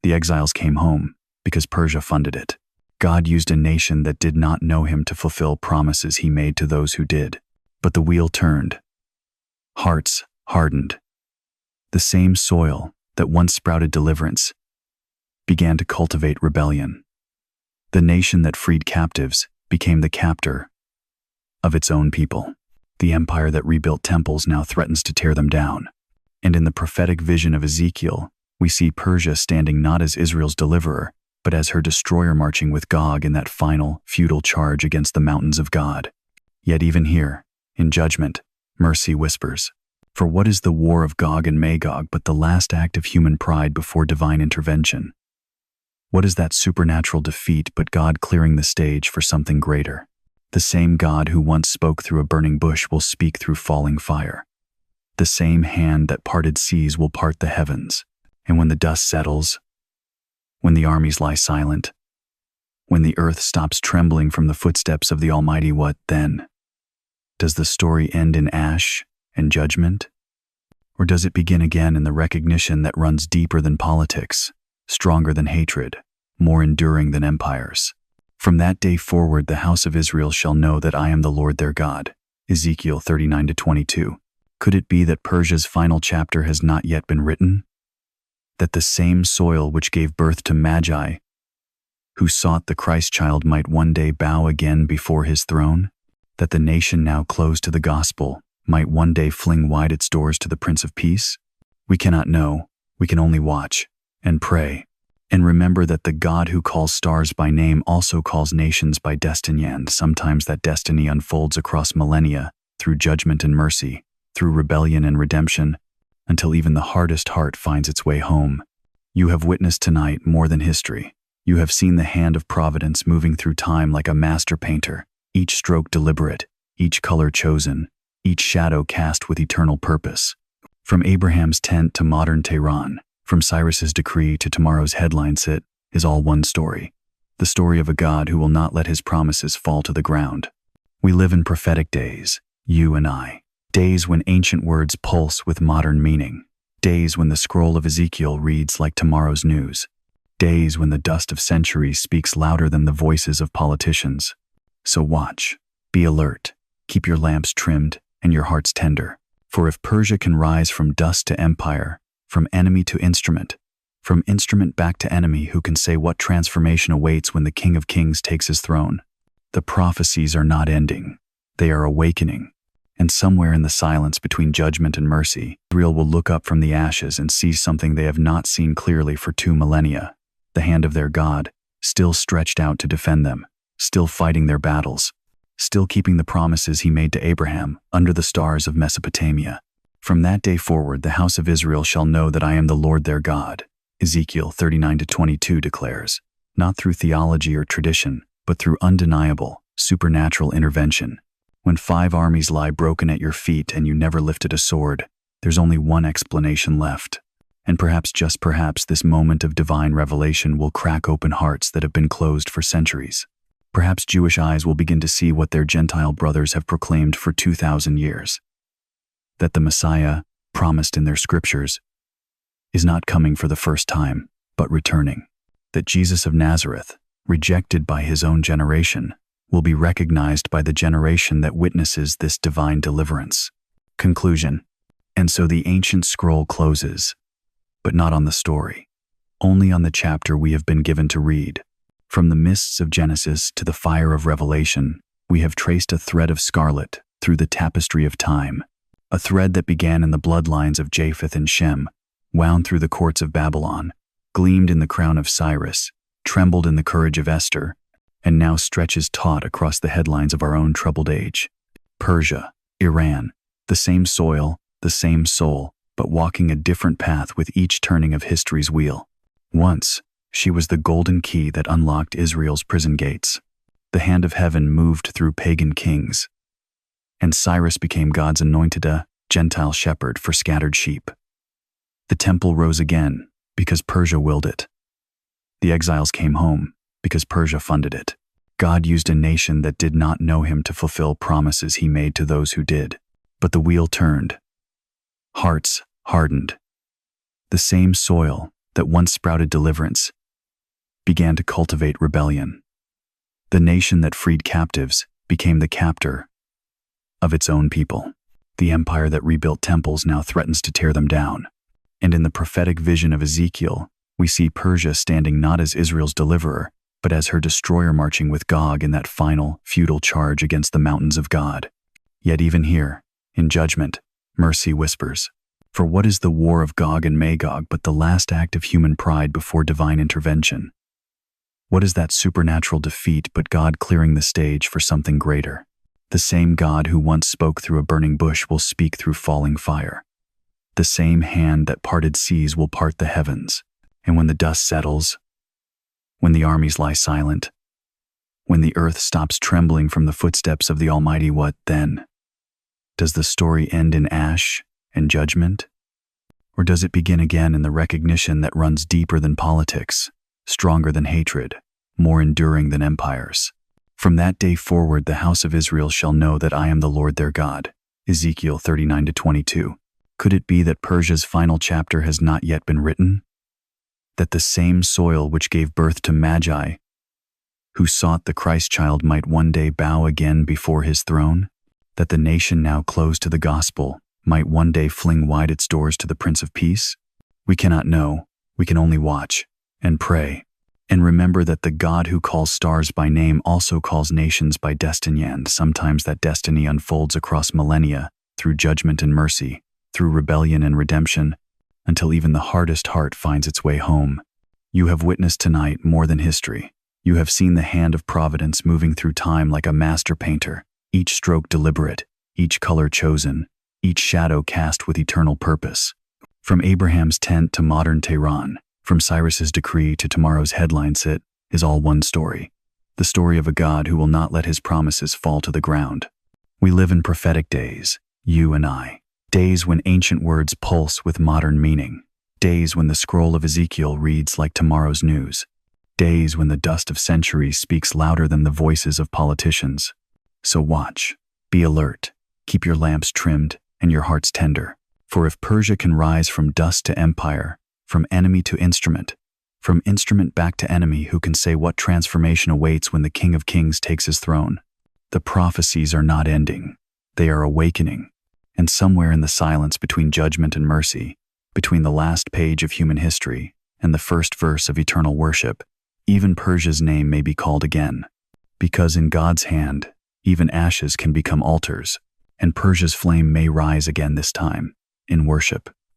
The exiles came home because Persia funded it. God used a nation that did not know him to fulfill promises he made to those who did. But the wheel turned. Hearts hardened. The same soil that once sprouted deliverance began to cultivate rebellion. The nation that freed captives became the captor of its own people. The empire that rebuilt temples now threatens to tear them down. And in the prophetic vision of Ezekiel, we see Persia standing not as Israel's deliverer, but as her destroyer, marching with Gog in that final, futile charge against the mountains of God. Yet even here, in judgment, mercy whispers. For what is the war of Gog and Magog but the last act of human pride before divine intervention? What is that supernatural defeat but God clearing the stage for something greater? The same God who once spoke through a burning bush will speak through falling fire. The same hand that parted seas will part the heavens. And when the dust settles, when the armies lie silent, when the earth stops trembling from the footsteps of the Almighty, what then? Does the story end in ash and judgment? Or does it begin again in the recognition that runs deeper than politics, stronger than hatred, more enduring than empires? From that day forward, the house of Israel shall know that I am the Lord their God. Ezekiel 39-22. Could it be that Persia's final chapter has not yet been written? That the same soil which gave birth to Magi, who sought the Christ child, might one day bow again before his throne? That the nation now closed to the gospel might one day fling wide its doors to the Prince of Peace? We cannot know, we can only watch and pray, and remember that the God who calls stars by name also calls nations by destiny, and sometimes that destiny unfolds across millennia, through judgment and mercy, through rebellion and redemption, until even the hardest heart finds its way home. You have witnessed tonight more than history. You have seen the hand of providence moving through time like a master painter, each stroke deliberate, each color chosen, each shadow cast with eternal purpose. From Abraham's tent to modern Tehran, from Cyrus's decree to tomorrow's headline sit, is all one story. The story of a God who will not let his promises fall to the ground. We live in prophetic days, you and I. Days when ancient words pulse with modern meaning. Days when the scroll of Ezekiel reads like tomorrow's news. Days when the dust of centuries speaks louder than the voices of politicians. So watch, be alert, keep your lamps trimmed and your hearts tender. For if Persia can rise from dust to empire, from enemy to instrument, from instrument back to enemy, who can say what transformation awaits when the King of Kings takes his throne? The prophecies are not ending, they are awakening. And somewhere in the silence between judgment and mercy, Israel will look up from the ashes and see something they have not seen clearly for 2 millennia. The hand of their God, still stretched out to defend them, still fighting their battles, still keeping the promises he made to Abraham under the stars of Mesopotamia. From that day forward, the house of Israel shall know that I am the Lord their God. Ezekiel 39-22 declares, not through theology or tradition, but through undeniable, supernatural intervention. When 5 armies lie broken at your feet and you never lifted a sword, there's only one explanation left. And perhaps, just perhaps, this moment of divine revelation will crack open hearts that have been closed for centuries. Perhaps Jewish eyes will begin to see what their Gentile brothers have proclaimed for 2,000 years. That the Messiah, promised in their scriptures, is not coming for the first time, but returning. That Jesus of Nazareth, rejected by his own generation, will be recognized by the generation that witnesses this divine deliverance. Conclusion. And so the ancient scroll closes, but not on the story, only on the chapter we have been given to read. From the mists of Genesis to the fire of Revelation, we have traced a thread of scarlet through the tapestry of time, a thread that began in the bloodlines of Japheth and Shem, wound through the courts of Babylon, gleamed in the crown of Cyrus, trembled in the courage of Esther, and now stretches taut across the headlines of our own troubled age. Persia, Iran, the same soil, the same soul, but walking a different path with each turning of history's wheel. Once, she was the golden key that unlocked Israel's prison gates. The hand of heaven moved through pagan kings, and Cyrus became God's anointed Gentile shepherd for scattered sheep. The temple rose again because Persia willed it. The exiles came home because Persia funded it. God used a nation that did not know him to fulfill promises he made to those who did. But the wheel turned. Hearts hardened. The same soil that once sprouted deliverance began to cultivate rebellion. The nation that freed captives became the captor of its own people. The empire that rebuilt temples now threatens to tear them down. And in the prophetic vision of Ezekiel, we see Persia standing not as Israel's deliverer, but as her destroyer, marching with Gog in that final, futile charge against the mountains of God. Yet even here, in judgment, mercy whispers. For what is the war of Gog and Magog but the last act of human pride before divine intervention? What is that supernatural defeat but God clearing the stage for something greater? The same God who once spoke through a burning bush will speak through falling fire. The same hand that parted seas will part the heavens. And when the dust settles, when the armies lie silent, when the earth stops trembling from the footsteps of the Almighty, what then? Does the story end in ash and judgment? Or does it begin again in the recognition that runs deeper than politics, stronger than hatred, more enduring than empires? From that day forward, the house of Israel shall know that I am the Lord their God. Ezekiel 39-22. Could it be that Persia's final chapter has not yet been written? That the same soil which gave birth to Magi, who sought the Christ child, might one day bow again before his throne? That the nation now closed to the gospel might one day fling wide its doors to the Prince of Peace? We cannot know, we can only watch and pray, and remember that the God who calls stars by name also calls nations by destiny, and sometimes that destiny unfolds across millennia, through judgment and mercy, through rebellion and redemption, until even the hardest heart finds its way home. You have witnessed tonight more than history. You have seen the hand of providence moving through time like a master painter, each stroke deliberate, each color chosen, each shadow cast with eternal purpose. From Abraham's tent to modern Tehran, from Cyrus's decree to tomorrow's headlines, it is all one story. The story of a God who will not let his promises fall to the ground. We live in prophetic days, you and I. Days when ancient words pulse with modern meaning. Days when the scroll of Ezekiel reads like tomorrow's news. Days when the dust of centuries speaks louder than the voices of politicians. So watch, be alert, keep your lamps trimmed and your hearts tender. For if Persia can rise from dust to empire, from enemy to instrument, from instrument back to enemy, who can say what transformation awaits when the King of Kings takes his throne? The prophecies are not ending, they are awakening. And somewhere in the silence between judgment and mercy, between the last page of human history and the first verse of eternal worship, even Persia's name may be called again. Because in God's hand, even ashes can become altars, and Persia's flame may rise again, this time in worship.